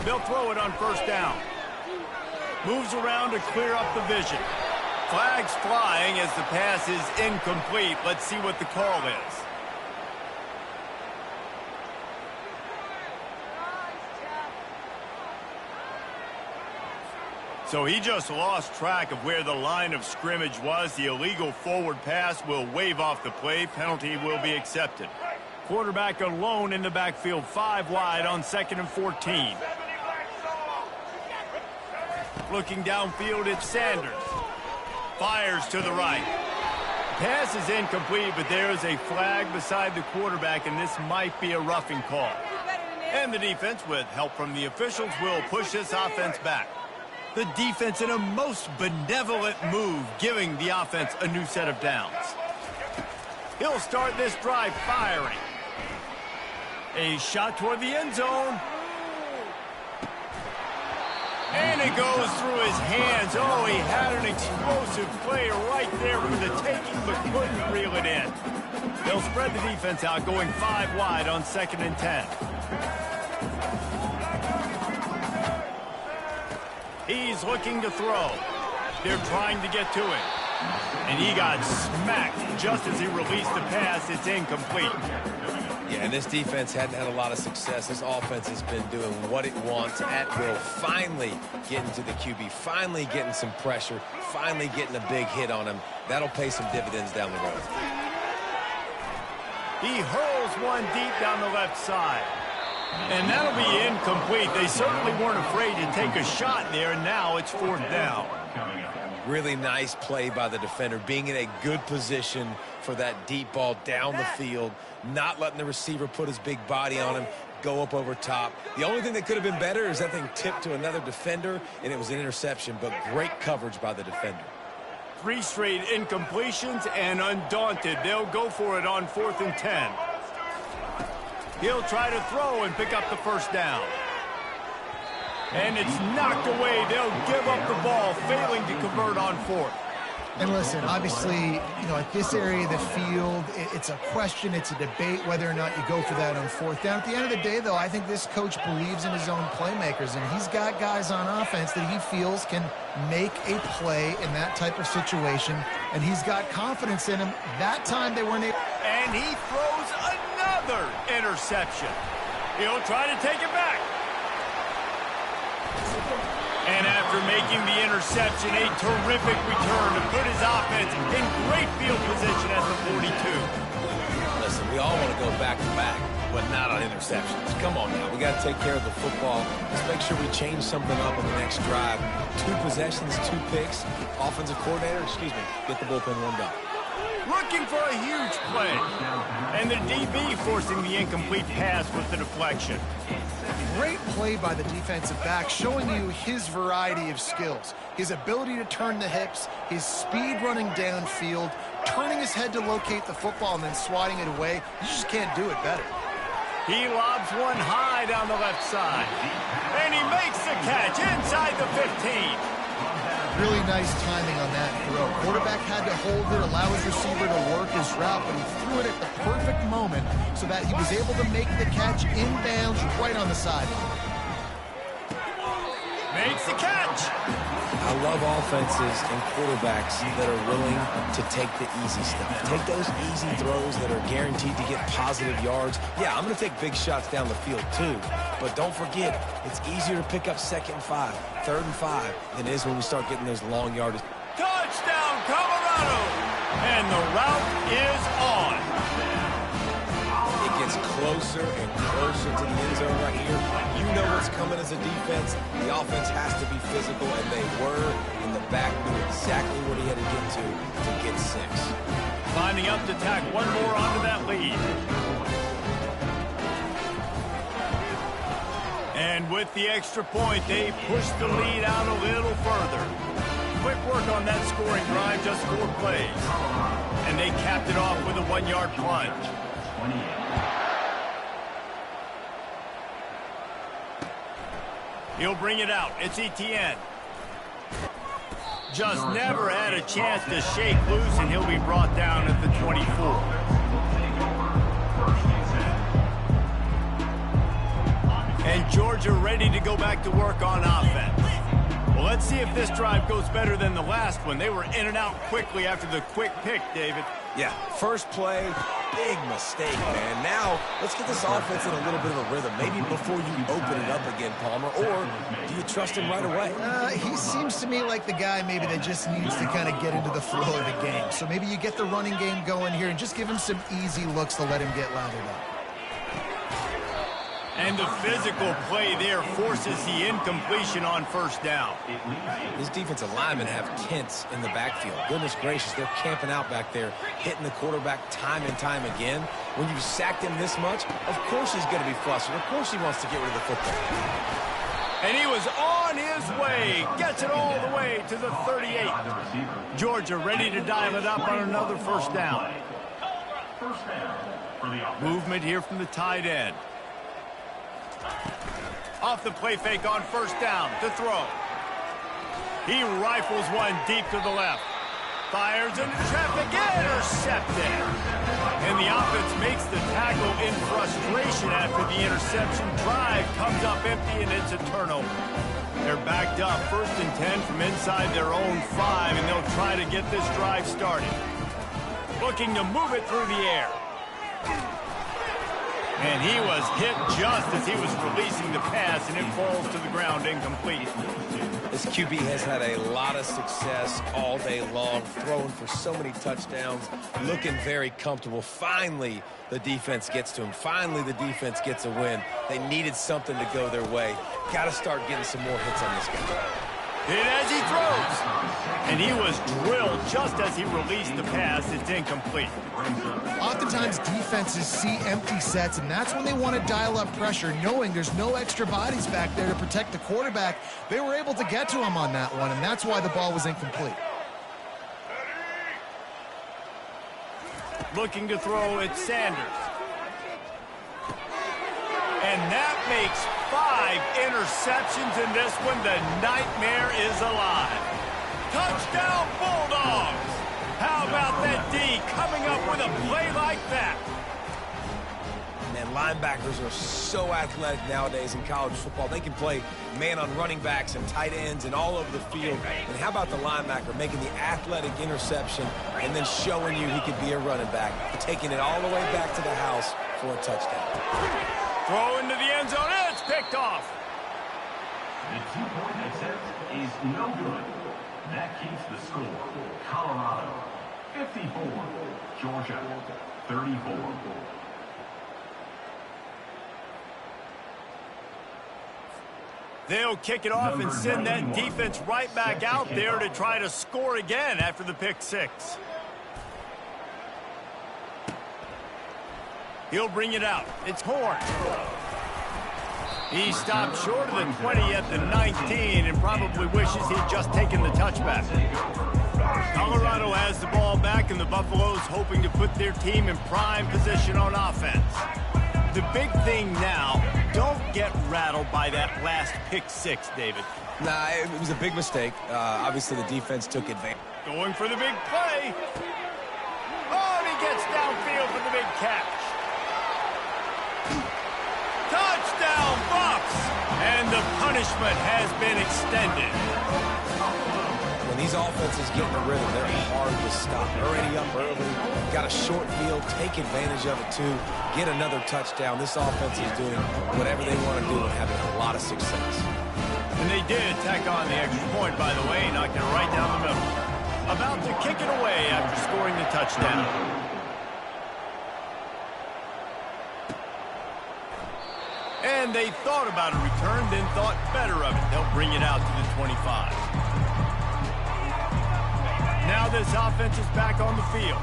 They'll throw it on first down. Moves around to clear up the vision. Flags flying as the pass is incomplete. Let's see what the call is. So he just lost track of where the line of scrimmage was. The illegal forward pass will wave off the play. Penalty will be accepted. Quarterback alone in the backfield, 5 wide on 2nd and 14. Looking downfield, it's Sanders. Fires to the right. Pass is incomplete, but there is a flag beside the quarterback, and this might be a roughing call. And the defense, with help from the officials, will push this offense back. The defense in a most benevolent move, giving the offense a new set of downs. He'll start this drive firing. A shot toward the end zone. And it goes through his hands. Oh, he had an explosive play right there for the taking, but couldn't reel it in. They'll spread the defense out, going 5 wide on 2nd and 10. He's looking to throw. They're trying to get to it. And he got smacked just as he released the pass. It's incomplete. Yeah, and this defense hadn't had a lot of success. This offense has been doing what it wants at will. Finally getting to the QB, finally getting some pressure, finally getting a big hit on him. That'll pay some dividends down the road. He hurls one deep down the left side. And that'll be incomplete. They certainly weren't afraid to take a shot there, and now it's 4th down. Really nice play by the defender, being in a good position for that deep ball down the field, not letting the receiver put his big body on him, go up over top. The only thing that could have been better is that thing tipped to another defender, and it was an interception, but great coverage by the defender. 3 straight incompletions, and undaunted, they'll go for it on 4th and 10. He'll try to throw and pick up the 1st down. And it's knocked away. They'll give up the ball, failing to convert on 4th. And listen, obviously, at this area of the field, it's a question, it's a debate whether or not you go for that on 4th down. At the end of the day, though, I think this coach believes in his own playmakers, and he's got guys on offense that he feels can make a play in that type of situation, and he's got confidence in him. That time they weren't able. And he throws another interception. He'll try to take it back. And after making the interception, a terrific return to put his offense in great field position at the 42. Listen, we all want to go back-to-back, but not on interceptions. Come on now. We got to take care of the football. Let's make sure we change something up on the next drive. 2 possessions, 2 picks. Offensive coordinator, get the bullpen warmed up. Looking for a huge play. And the DB forcing the incomplete pass with the deflection. Great play by the defensive back, showing you his variety of skills. His ability to turn the hips, his speed running downfield, turning his head to locate the football and then swatting it away. You just can't do it better. He lobs one high down the left side. And he makes the catch inside the 15. Really nice timing on that throw. Quarterback had to hold it, allow his receiver to work his route, but he threw it at the perfect moment so that he was able to make the catch inbounds right on the sideline. Makes the catch. I love offenses and quarterbacks that are willing to take the easy stuff. Take those easy throws that are guaranteed to get positive yards. Yeah, I'm going to take big shots down the field too, but don't forget, it's easier to pick up 2nd and 5, 3rd and 5 than it is when we start getting those long yardage. Touchdown, Colorado! And the route is on. It gets closer and closer to the end zone right here. You know what's coming as a defense. The offense has to be physical, and they were. And the back knew exactly what he had to get 6. Lining up to tack one more onto that lead. And with the extra point, they push the lead out a little further. Quick work on that scoring drive, just 4 plays. And they capped it off with a 1-yard plunge. He'll bring it out. It's Etienne. Just never had a chance to shake loose, and he'll be brought down at the 24. And Georgia ready to go back to work on offense. Well, let's see if this drive goes better than the last one. They were in and out quickly after the quick pick, David. Yeah, first play, big mistake, man. Now, let's get this offense in a little bit of a rhythm. Maybe before you open it up again, Palmer, or do you trust him right away? He seems to me like the guy maybe that just needs to kind of get into the flow of the game. So maybe you get the running game going here and just give him some easy looks to let him get lathered up. And the physical play there forces the incompletion on 1st down. His defensive linemen have tents in the backfield. Goodness gracious, they're camping out back there, hitting the quarterback time and time again. When you sacked him this much, of course he's going to be flustered. Of course he wants to get rid of the football. And he was on his way. Gets it all the way to the 38. Georgia ready to dial it up on another 1st down. Movement here from the tight end. Off the play fake on 1st down to throw. He rifles one deep to the left. Fires into traffic, intercepted. And the offense makes the tackle in frustration after the interception. Drive comes up empty, and it's a turnover. They're backed up 1st and 10 from inside their own 5, and they'll try to get this drive started. Looking to move it through the air. And he was hit just as he was releasing the pass, and it falls to the ground incomplete. This QB has had a lot of success all day long, throwing for so many touchdowns, looking very comfortable. Finally, the defense gets to him. Finally, the defense gets a win. They needed something to go their way. Got to start getting some more hits on this guy. Hit as he throws. And he was drilled just as he released the pass. It's incomplete. Oftentimes, defenses see empty sets, and that's when they want to dial up pressure, knowing there's no extra bodies back there to protect the quarterback. They were able to get to him on that one, and that's why the ball was incomplete. Looking to throw, it's Sanders. And that makes 5 interceptions in this one. The nightmare is alive. Touchdown, Bulldogs! How about that D coming up with a play like that? Man, linebackers are so athletic nowadays in college football. They can play man on running backs and tight ends and all over the field. And how about the linebacker making the athletic interception and then showing you he could be a running back, taking it all the way back to the house for a touchdown. Throw into the end zone. It's picked off. The 2-point attempt is no good. That keeps the score. Colorado 54, Georgia 34. They'll kick it off and send that defense right back out there to try to score again after the pick six. He'll bring it out. It's Horn. He stopped short of the 20 at the 19 and probably wishes he'd just taken the touchback. Colorado has the ball back, and the Buffaloes hoping to put their team in prime position on offense. The big thing now, don't get rattled by that last pick six, David. Nah, it was a big mistake. Obviously, the defense took advantage. Going for the big play. Oh, and he gets downfield for the big catch. Touchdown, Bucks! And the punishment has been extended. When these offenses get in the rhythm, they're hard to stop. Already up early, got a short field, take advantage of it too, get another touchdown. This offense is doing whatever they want to do and having a lot of success. And they did tack on the extra point, by the way, knocked it right down the middle. About to kick it away after scoring the touchdown. And they thought about a return, then thought better of it. They'll bring it out to the 25. Now this offense is back on the field.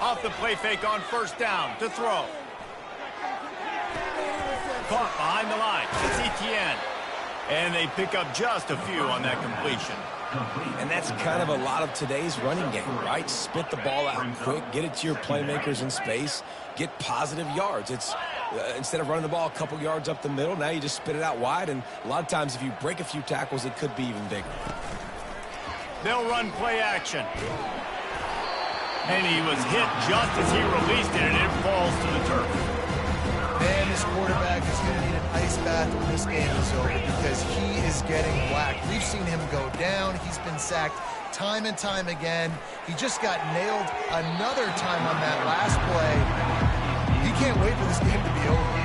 Off the play fake on first down to throw. Caught behind the line. It's Etienne. And they pick up just a few on that completion. And that's kind of a lot of today's running game, right? Spit the ball out quick, get it to your playmakers in space, get positive yards. It's instead of running the ball a couple yards up the middle, now you just spit it out wide, and a lot of times if you break a few tackles, it could be even bigger. They'll run play action. And he was hit just as he released it, and it falls to the turf. Man, this quarterback is going to need an ice bath when this game is over because he is getting whacked. We've seen him go down. He's been sacked time and time again. He just got nailed another time on that last play. He can't wait for this game to be over.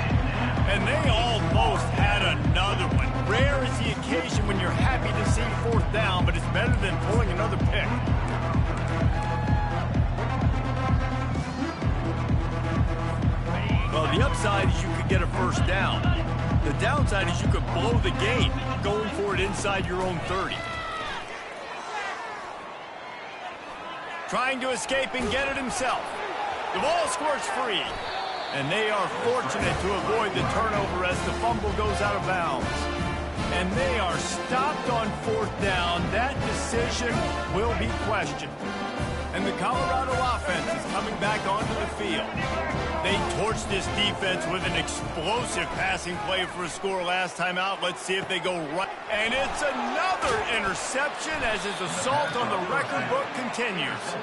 And they almost had another one. Rare is the occasion when you're happy to see fourth down, but it's better than pulling another pick. Well, the upside is you could get a first down. The downside is you could blow the game going for it inside your own 30. Trying to escape and get it himself. The ball squirts free. And they are fortunate to avoid the turnover as the fumble goes out of bounds. And they are stopped on fourth down. That decision will be questioned. And the Colorado offense is coming back onto the field. They torched this defense with an explosive passing play for a score last time out. Let's see if they go right. And it's another interception as his assault on the record book continues.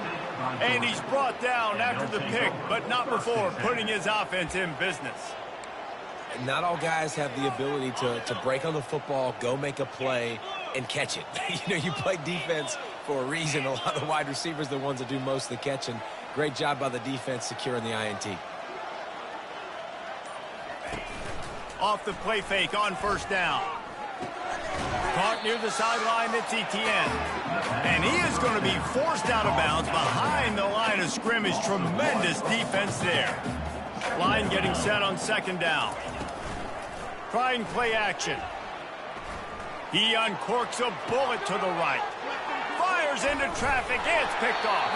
And he's brought down after the pick, but not before putting his offense in business. Not all guys have the ability to break on the football, go make a play, and catch it. You play defense for a reason. A lot of the wide receivers are the ones that do most of the catching. Great job by the defense securing the INT. Off the play fake on first down. Caught near the sideline, it's Etienne. And he is going to be forced out of bounds behind the line of scrimmage. Tremendous defense there. Line getting set on second down. Trying play action. He uncorks a bullet to the right. Fires into traffic. It's picked off.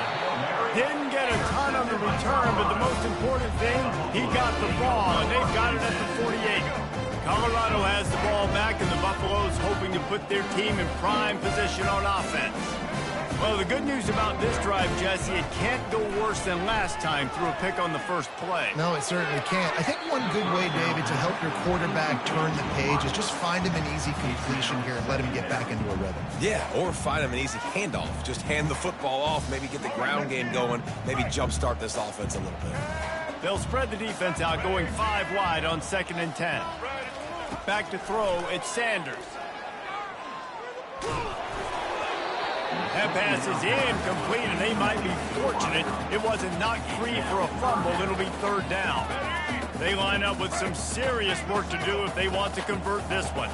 Didn't get a ton on the return, but the most important thing, he got the ball, and they've got it at the 48. Colorado has the ball back, and the Buffaloes hoping to put their team in prime position on offense. Well, the good news about this drive, Jesse, it can't go worse than last time through a pick on the first play. No, it certainly can't. I think one good way, David, to help your quarterback turn the page is just find him an easy completion here and let him get back into a rhythm. Yeah, or find him an easy handoff. Just hand the football off, maybe get the ground game going, maybe jumpstart this offense a little bit. They'll spread the defense out, going 5 wide on 2nd and 10. Back to throw, it's Sanders. That pass is incomplete, and they might be fortunate it wasn't knocked free for a fumble. It'll be 3rd down. They line up with some serious work to do if they want to convert this one.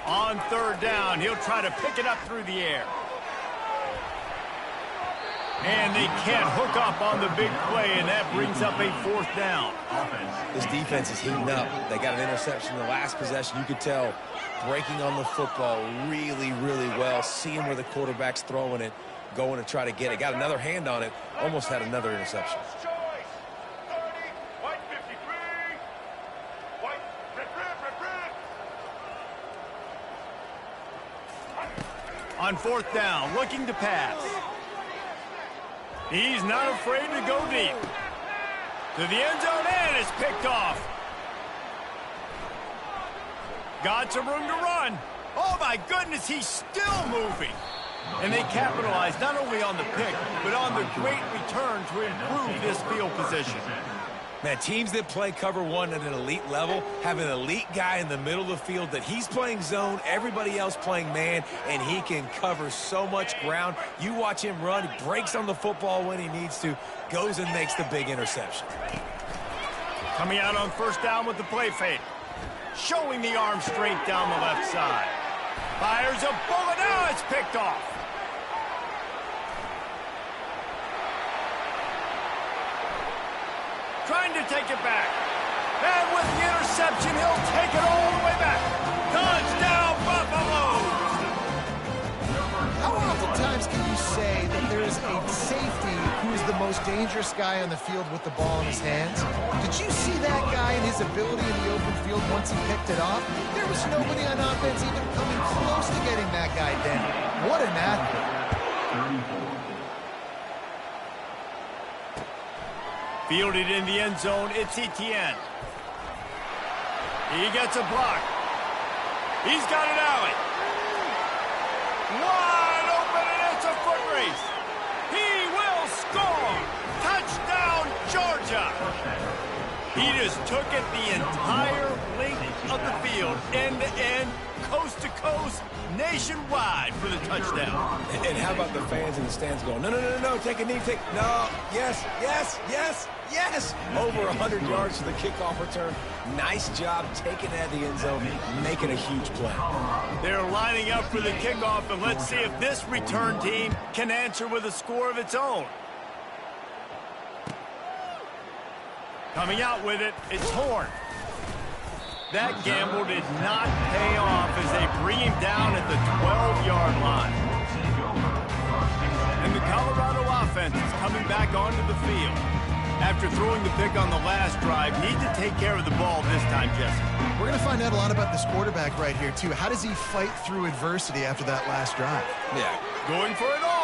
On 3rd down, he'll try to pick it up through the air. And they can't hook up on the big play, and that brings up a 4th down. This defense is heating up. They got an interception in the last possession. You could tell breaking on the football really, really well, seeing where the quarterback's throwing it, going to try to get it. Got another hand on it, almost had another interception. On 4th down, looking to pass. He's not afraid to go deep. To the end zone, and it's picked off. Got some room to run. Oh, my goodness, he's still moving. And they capitalize not only on the pick, but on the great return to improve this field position. Man, teams that play cover one at an elite level have an elite guy in the middle of the field that he's playing zone, everybody else playing man, and he can cover so much ground. You watch him run, he breaks on the football when he needs to, goes and makes the big interception. Coming out on 1st down with the play fake. Showing the arm strength down the left side. Fires a bullet, now it's picked off. Trying to take it back. And with the interception, he'll take it all the way back. Touchdown, Buffaloes! How oftentimes can you say that there's a safety who's the most dangerous guy on the field with the ball in his hands? Did you see that guy and his ability in the open field once he picked it off? There was nobody on offense even coming close to getting that guy down. What an athlete. Fielded in the end zone, it's Etienne. He gets a block. He's got an alley. Wide open, and it's a foot race. He will score. Touchdown, Georgia. He just took it the entire length of the field, end to end, coast to coast, nationwide for the touchdown. And how about the fans in the stands going, no, no, no, no, take a knee, no, yes, yes, yes, yes. Over 100 yards to the kickoff return. Nice job taking that to the end zone, making a huge play. They're lining up for the kickoff, and let's see if this return team can answer with a score of its own. Coming out with it, it's Horn. That gamble did not pay off as they bring him down at the 12-yard line. And the Colorado offense is coming back onto the field. After throwing the pick on the last drive, need to take care of the ball this time, Jesse. We're going to find out a lot about this quarterback right here, too. How does he fight through adversity after that last drive? Yeah. Going for it all.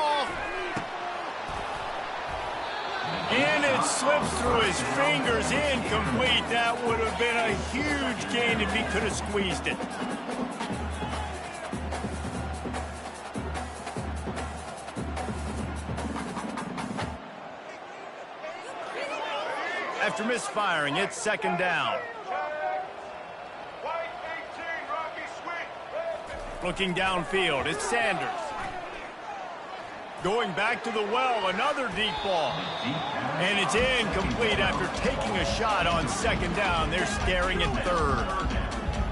And it slips through his fingers, incomplete. That would have been a huge gain if he could have squeezed it. After misfiring, it's second down. Looking downfield, it's Sanders. Going back to the well, another deep ball. And it's incomplete after taking a shot on second down. They're staring at third.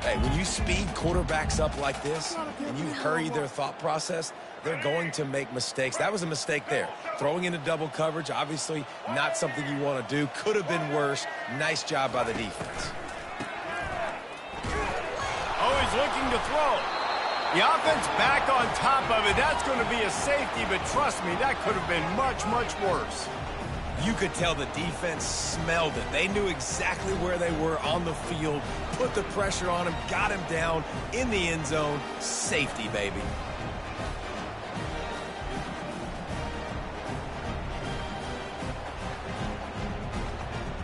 Hey, when you speed quarterbacks up like this and you hurry their thought process, they're going to make mistakes. That was a mistake there. Throwing into double coverage, obviously not something you want to do. Could have been worse. Nice job by the defense. Oh, he's looking to throw. The offense back on top of it. That's going to be a safety, but trust me, that could have been much, much worse. You could tell the defense smelled it. They knew exactly where they were on the field, put the pressure on him, got him down in the end zone. Safety, baby.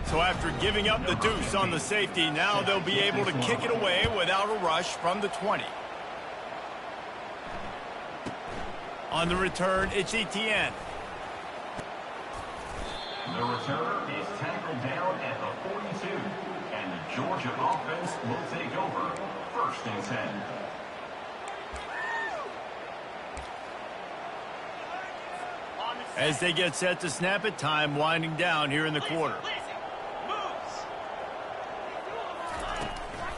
So after giving up the deuce on the safety, now they'll be able to kick it away without a rush from the 20. On the return, it's Etienne. The returner is tackled down at the 42, and the Georgia offense will take over 1st and 10. As they get set to snap it, time winding down here in the quarter.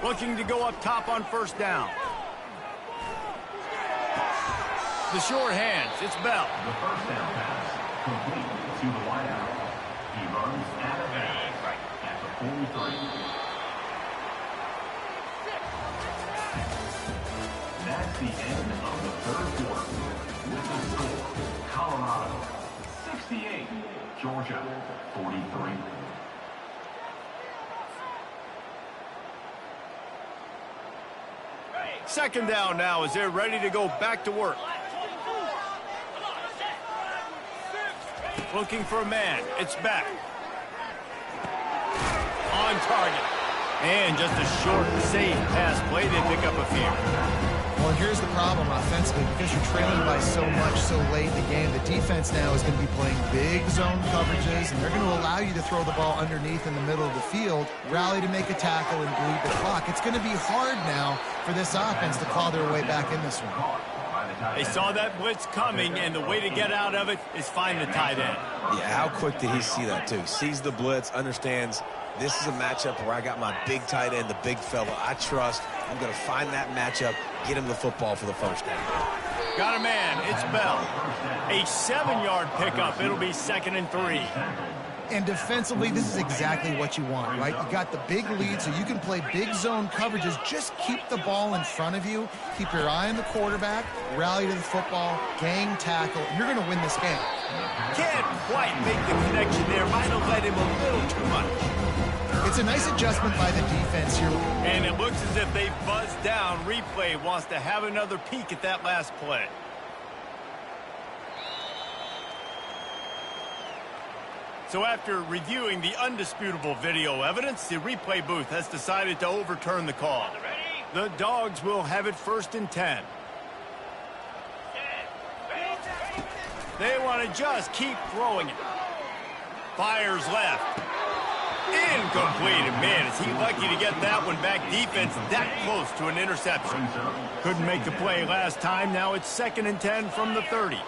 Looking to go up top on first down. The short hands, it's Bell. The first down pass complete to the wideout. He runs out of bounds at the 43. That's the end of the third quarter. With the score, Colorado 68, Georgia 43. Second down now as they're ready to go back to work. Looking for a man. It's back. On target. And just a short, safe pass play. They pick up a few. Well, here's the problem offensively. Because you're trailing by so much so late in the game, the defense now is going to be playing big zone coverages, and they're going to allow you to throw the ball underneath in the middle of the field, rally to make a tackle, and bleed the clock. It's going to be hard now for this offense to claw their way back in this one. They saw that blitz coming, and the way to get out of it is find the tight end. Yeah, how quick did he see that, too? Sees the blitz, understands this is a matchup where I got my big tight end, the big fella I trust. I'm going to find that matchup, get him the football for the first down. Got a man. It's Bell. A 7-yard pickup. It'll be 2nd and 3. And defensively, this is exactly what you want, right? You got the big lead, so you can play big zone coverages. Just keep the ball in front of you. Keep your eye on the quarterback. Rally to the football. Gang tackle. You're going to win this game. Can't quite make the connection there. Might have led him a little too much. It's a nice adjustment by the defense here. And it looks as if they buzzed down. Replay wants to have another peek at that last play. So after reviewing the undisputable video evidence, the replay booth has decided to overturn the call. The Dogs will have it 1st and 10. They want to just keep throwing it. Fires left. Incomplete. And man, is he lucky to get that one back. Defense that close to an interception. Couldn't make the play last time. Now it's 2nd and 10 from the 30.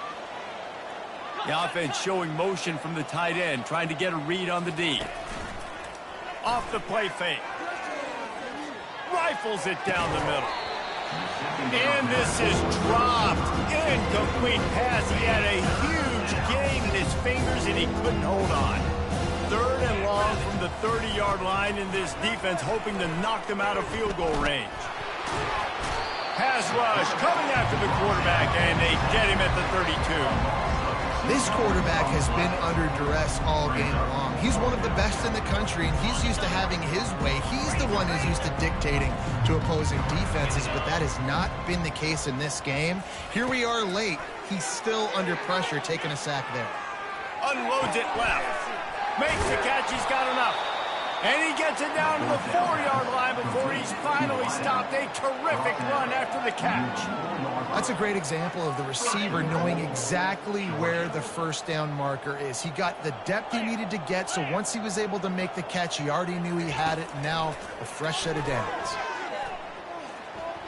The offense showing motion from the tight end, trying to get a read on the D. Off the play fake. Rifles it down the middle. And this is dropped. Incomplete pass. He had a huge gain in his fingers, and he couldn't hold on. 3rd and long from the 30-yard line, in this defense hoping to knock them out of field goal range. Pass rush coming after the quarterback, and they get him at the 32. This quarterback has been under duress all game long. He's one of the best in the country, and he's used to having his way. He's the one who's used to dictating to opposing defenses, but that has not been the case in this game. Here we are late. He's still under pressure, taking a sack there. Unloads it left. Makes the catch. He's got enough. And he gets it down to the 4-yard line before he's finally stopped. A terrific run after the catch. That's a great example of the receiver knowing exactly where the first down marker is. He got the depth he needed to get, so once he was able to make the catch, he already knew he had it. Now a fresh set of downs.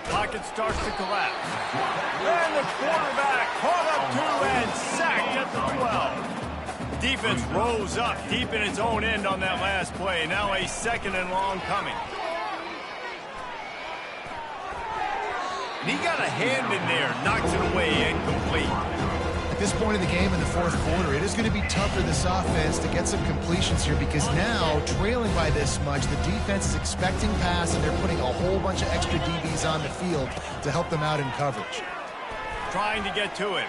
Pocket starts to collapse. And the quarterback caught up to and sacked at the 12. Defense rose up deep in its own end on that last play. Now a 2nd and long coming. And he got a hand in there, knocks it away, incomplete. At this point in the game in the fourth quarter, it is going to be tough for this offense to get some completions here because now, trailing by this much, the defense is expecting pass and they're putting a whole bunch of extra DBs on the field to help them out in coverage. Trying to get to him.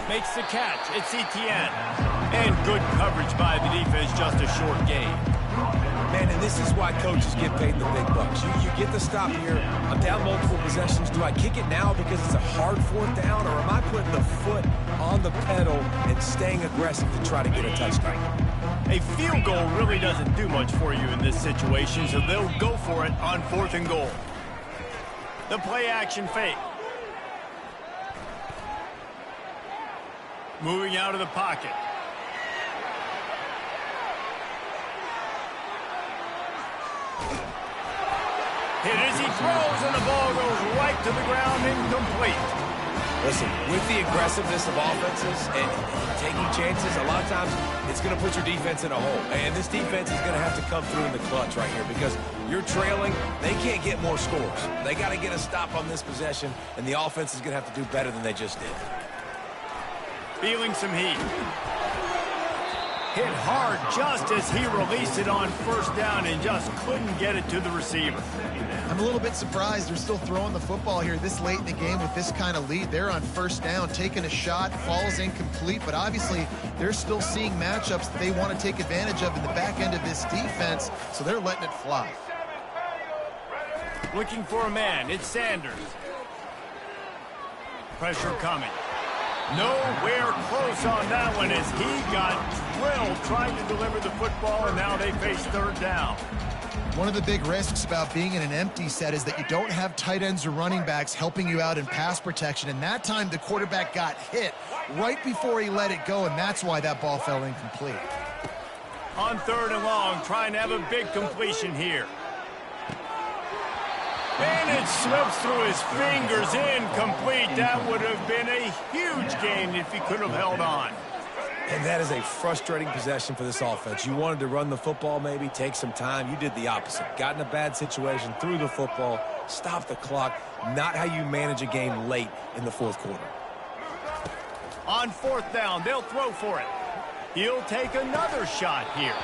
Makes the catch. It's Etienne. And good coverage by the defense, just a short gain. Man, and this is why coaches get paid the big bucks. You get the stop here. I'm down multiple possessions. Do I kick it now because it's a hard 4th down, or am I putting the foot on the pedal and staying aggressive to try to get a touchdown? A field goal really doesn't do much for you in this situation, so they'll go for it on 4th and goal. The play action fake. Moving out of the pocket. Hit as he throws, and the ball goes right to the ground, incomplete. Listen, with the aggressiveness of offenses and taking chances, a lot of times it's going to put your defense in a hole. And this defense is going to have to come through in the clutch right here because you're trailing. They can't get more scores. They got to get a stop on this possession, and the offense is going to have to do better than they just did. Feeling some heat. Hit hard just as he released it on 1st down and just couldn't get it to the receiver. I'm a little bit surprised they're still throwing the football here this late in the game with this kind of lead. They're on 1st down, taking a shot, falls incomplete, but obviously they're still seeing matchups that they want to take advantage of in the back end of this defense, so they're letting it fly. Looking for a man. It's Sanders. Pressure coming. Nowhere close on that one as he got drilled trying to deliver the football, and now they face 3rd down. One of the big risks about being in an empty set is that you don't have tight ends or running backs helping you out in pass protection, and that time the quarterback got hit right before he let it go, and that's why that ball fell incomplete. On 3rd and long, trying to have a big completion here. And it slips through his fingers, incomplete. That would have been a huge gain if he could have held on. And that is a frustrating possession for this offense. You wanted to run the football, maybe take some time. You did the opposite. Got in a bad situation, threw the football, stopped the clock. Not how you manage a game late in the 4th quarter. On 4th down, they'll throw for it. He'll take another shot here.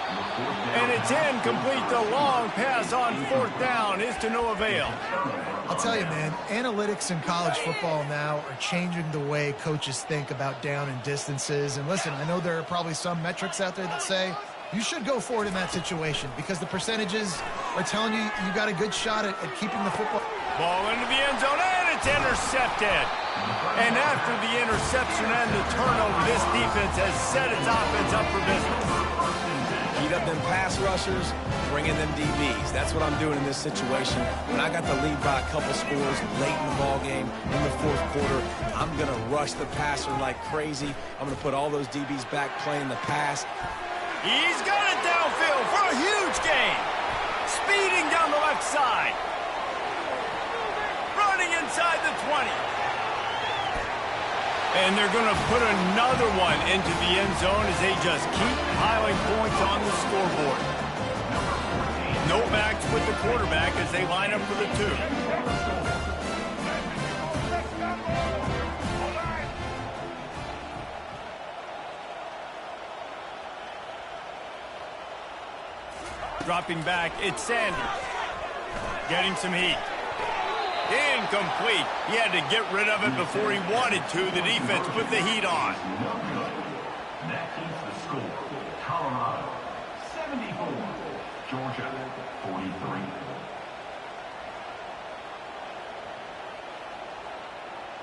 And it's incomplete. The long pass on 4th down is to no avail. I'll tell you, man, analytics in college football now are changing the way coaches think about down and distances. And listen, I know there are probably some metrics out there that say you should go for it in that situation because the percentages are telling you you got a good shot at keeping the football. Ball into the end zone, and it's intercepted. And after the interception and the turnover, this defense has set its offense up for business. Heat up them pass rushers, bring in them DBs. That's what I'm doing in this situation. When I got the lead by a couple scores late in the ball game in the 4th quarter, I'm going to rush the passer like crazy. I'm going to put all those DBs back playing the pass. He's got it downfield for a huge gain. Speeding down the left side. Running inside the 20. And they're going to put another one into the end zone as they just keep piling points on the scoreboard. No backs with the quarterback as they line up for the 2. Dropping back, it's Sanders. Getting some heat. Incomplete. He had to get rid of it before he wanted to. The defense put the heat on. That keeps the score. Colorado 74, Georgia 43.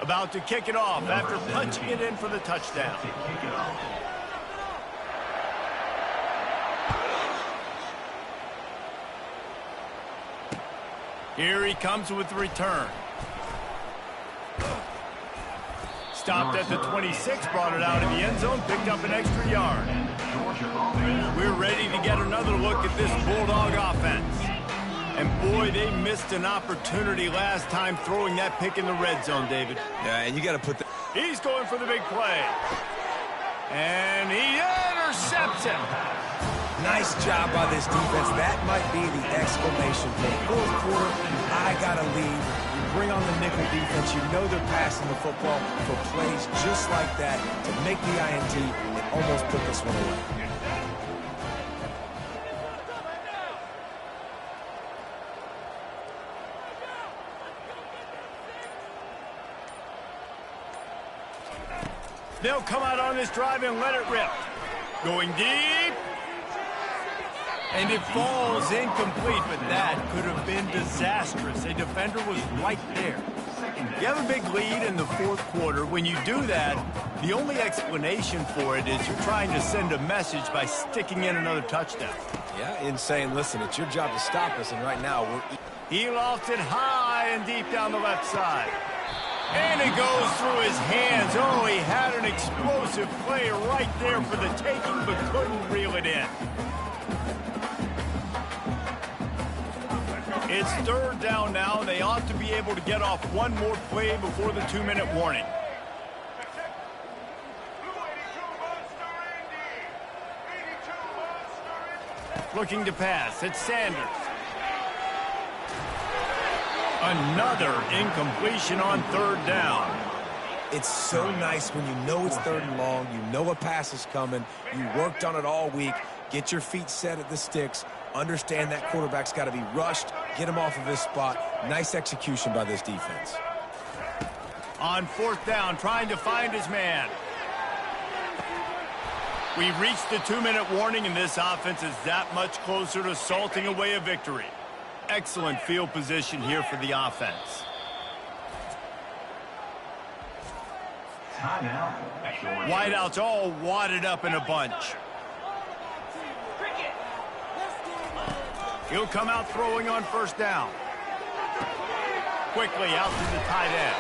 About to kick it off after punching it in for the touchdown. To kick it off. Here he comes with the return. Stopped at the 26, brought it out in the end zone, picked up an extra yard. We're ready to get another look at this Bulldog offense. And boy, they missed an opportunity last time throwing that pick in the red zone, David. Yeah, and you got to put the... He's going for the big play. And he intercepts him. Nice job by this defense. That might be the exclamation point. Fourth quarter, I got to lead. You bring on the nickel defense. You know they're passing the football for plays just like that to make the INT and almost put this one away. They'll come out on this drive and let it rip. Going deep. And it falls incomplete, but that could have been disastrous. A defender was right there. You have a big lead in the fourth quarter. When you do that, the only explanation for it is you're trying to send a message by sticking in another touchdown. Yeah, in saying, listen, it's your job to stop us, and right now we're... He lofts it high and deep down the left side. And it goes through his hands. Oh, he had an explosive play right there for the taking, but couldn't reel it in. It's third down now. They ought to be able to get off one more play before the 2-minute warning. Looking to pass. It's Sanders. Another incompletion on third down. It's so nice when you know it's third and long, you know a pass is coming, you worked on it all week, get your feet set at the sticks, understand that quarterback's got to be rushed, get him off of his spot. Nice execution by this defense. On fourth down, trying to find his man. We reached the 2-minute warning, and this offense is that much closer to salting away a victory. Excellent field position here for the offense. Wideouts all wadded up in a bunch. He'll come out throwing on first down. Quickly out to the tight end.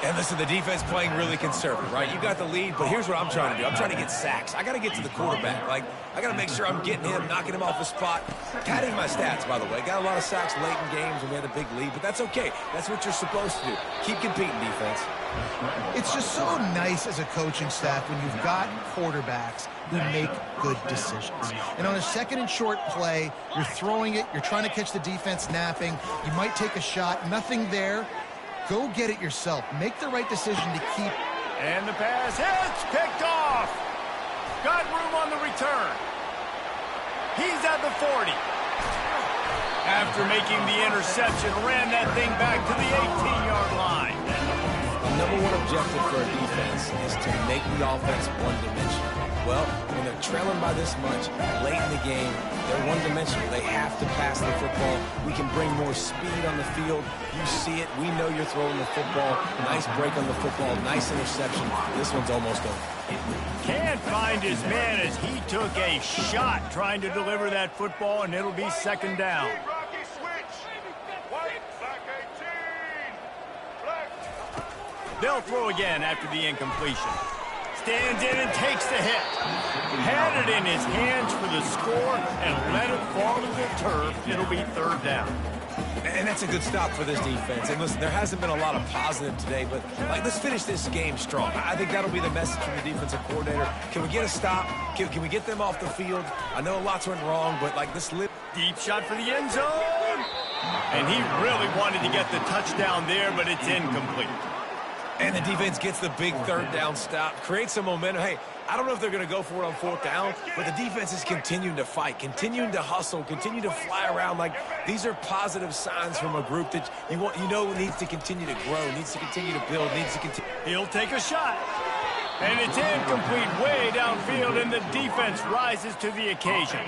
And listen, the defense playing really conservative, right? You got the lead, but here's what I'm trying to do. I'm trying to get sacks. I got to get to the quarterback. Like, I got to make sure I'm getting him, knocking him off his spot. Padding my stats, by the way. Got a lot of sacks late in games when we had a big lead, but that's okay. That's what you're supposed to do. Keep competing, defense. It's just so nice as a coaching staff when you've got quarterbacks who make good decisions. And on a second and short play, you're throwing it, you're trying to catch the defense napping, you might take a shot, nothing there. Go get it yourself. Make the right decision to keep. And the pass hits, picked off. Got room on the return. He's at the 40. After making the interception, ran that thing back to the 18-yard line. The number one objective for a defense is to make the offense one-dimensional. Well, when they're trailing by this much late in the game, they're one-dimensional. They have to pass the football. We can bring more speed on the field. You see it. We know you're throwing the football. Nice break on the football. Nice interception. This one's almost over. Can't find his man as he took a shot trying to deliver that football, and it'll be second down. They'll throw again after the incompletion. Stands in and takes the hit. Had it in his hands for the score and let it fall to the turf. It'll be third down. And that's a good stop for this defense. And listen, there hasn't been a lot of positive today, but like, let's finish this game strong. I think that'll be the message from the defensive coordinator. Can we get a stop? Can we get them off the field? I know lots went wrong, but like this deep shot for the end zone. And he really wanted to get the touchdown there, but it's incomplete. And the defense gets the big third down stop, creates some momentum. Hey, I don't know if they're going to go for it on fourth down, but the defense is continuing to fight, continuing to hustle, continue to fly around. Like, these are positive signs from a group that you know needs to continue to grow, needs to continue to build, needs to continue. He'll take a shot. And it's incomplete way downfield, and the defense rises to the occasion.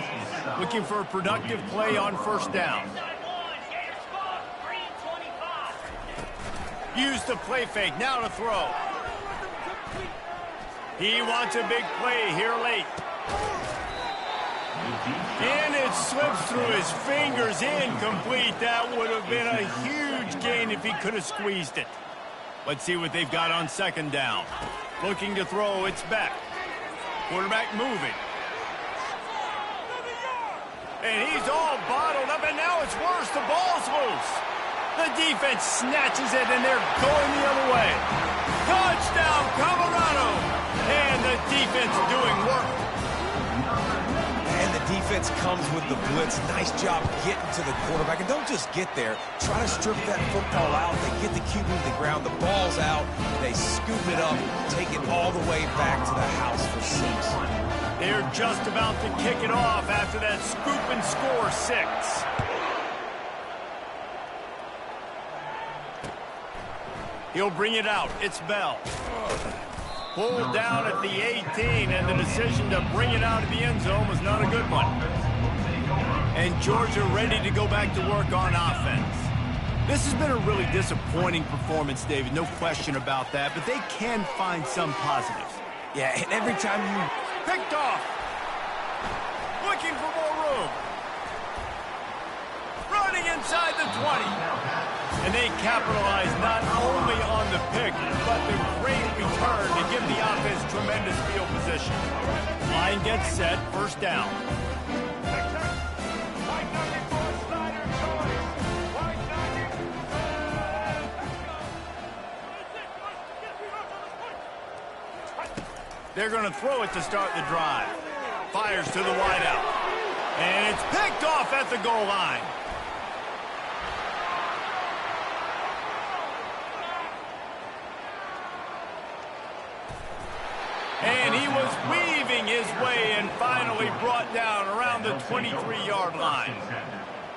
Looking for a productive play on first down. Use the play fake, now to throw. He wants a big play here late. And it slips through his fingers, incomplete. That would have been a huge gain if he could have squeezed it. Let's see what they've got on second down. Looking to throw, it's Beck. Quarterback moving. And he's all bottled up, and now it's worse. The ball's loose. The defense snatches it, and they're going the other way. Touchdown, Colorado! And the defense doing work. And the defense comes with the blitz. Nice job getting to the quarterback. And don't just get there. Try to strip that football out. They get the QB to the ground. The ball's out. They scoop it up, take it all the way back to the house for 6. They're just about to kick it off after that scoop and score 6. He'll bring it out. It's Bell. Pulled down at the 18, and the decision to bring it out of the end zone was not a good one. And Georgia ready to go back to work on offense. This has been a really disappointing performance, David, no question about that, but they can find some positives. Yeah, and every time you... Picked off. Looking for more room. Running inside the 20. And they capitalize not only on the pick, but the great return to give the offense tremendous field position. Line gets set, first down. They're going to throw it to start the drive. Fires to the wideout. And it's picked off at the goal line. And he was weaving his way and finally brought down around the 23-yard line.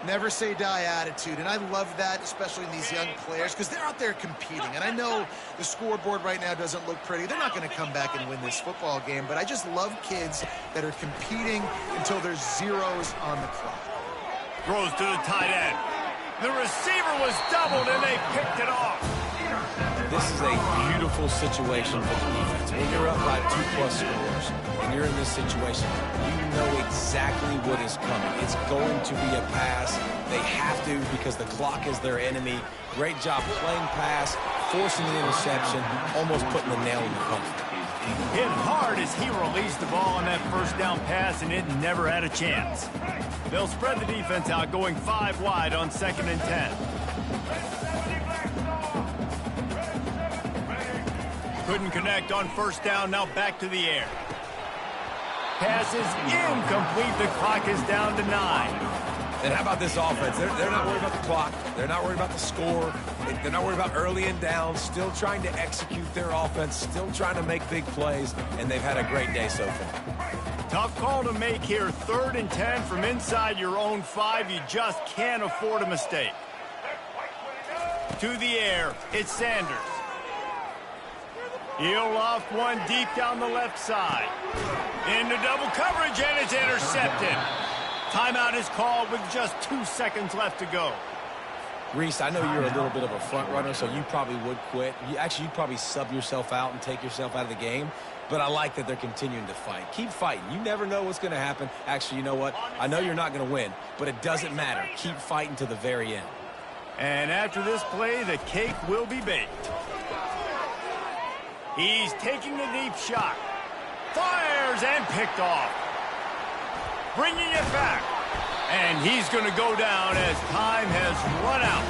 Never say die attitude, and I love that, especially in these young players, because they're out there competing. And I know the scoreboard right now doesn't look pretty. They're not going to come back and win this football game, but I just love kids that are competing until there's zeros on the clock. Throws to the tight end. The receiver was doubled, and they picked it off. This is a beautiful situation for the defense. When you're up by 2+ scores and you're in this situation, you know exactly what is coming. It's going to be a pass. They have to because the clock is their enemy. Great job playing pass, forcing the interception, almost putting the nail in the coffin. Hit hard as he released the ball on that first down pass, and it never had a chance. They'll spread the defense out, going 5 wide on 2nd and 10. Couldn't connect on first down, now back to the air. Pass is incomplete, the clock is down to 9. And how about this offense? They're not worried about the clock. They're not worried about the score. They're not worried about early and down. Still trying to execute their offense. Still trying to make big plays. And they've had a great day so far. Tough call to make here. 3rd and 10 from inside your own 5. You just can't afford a mistake. To the air, it's Sanders. He'll loft one deep down the left side. Into double coverage, and it's intercepted. Timeout is called with just 2 seconds left to go. Reese, I know you're a little bit of a front runner, so you probably would quit. You'd probably sub yourself out and take yourself out of the game. But I like that they're continuing to fight. Keep fighting. You never know what's going to happen. Actually, you know what? I know you're not going to win, but it doesn't matter. Keep fighting to the very end. And after this play, the cake will be baked. He's taking the deep shot. Fires and picked off. Bringing it back. And he's going to go down as time has run out.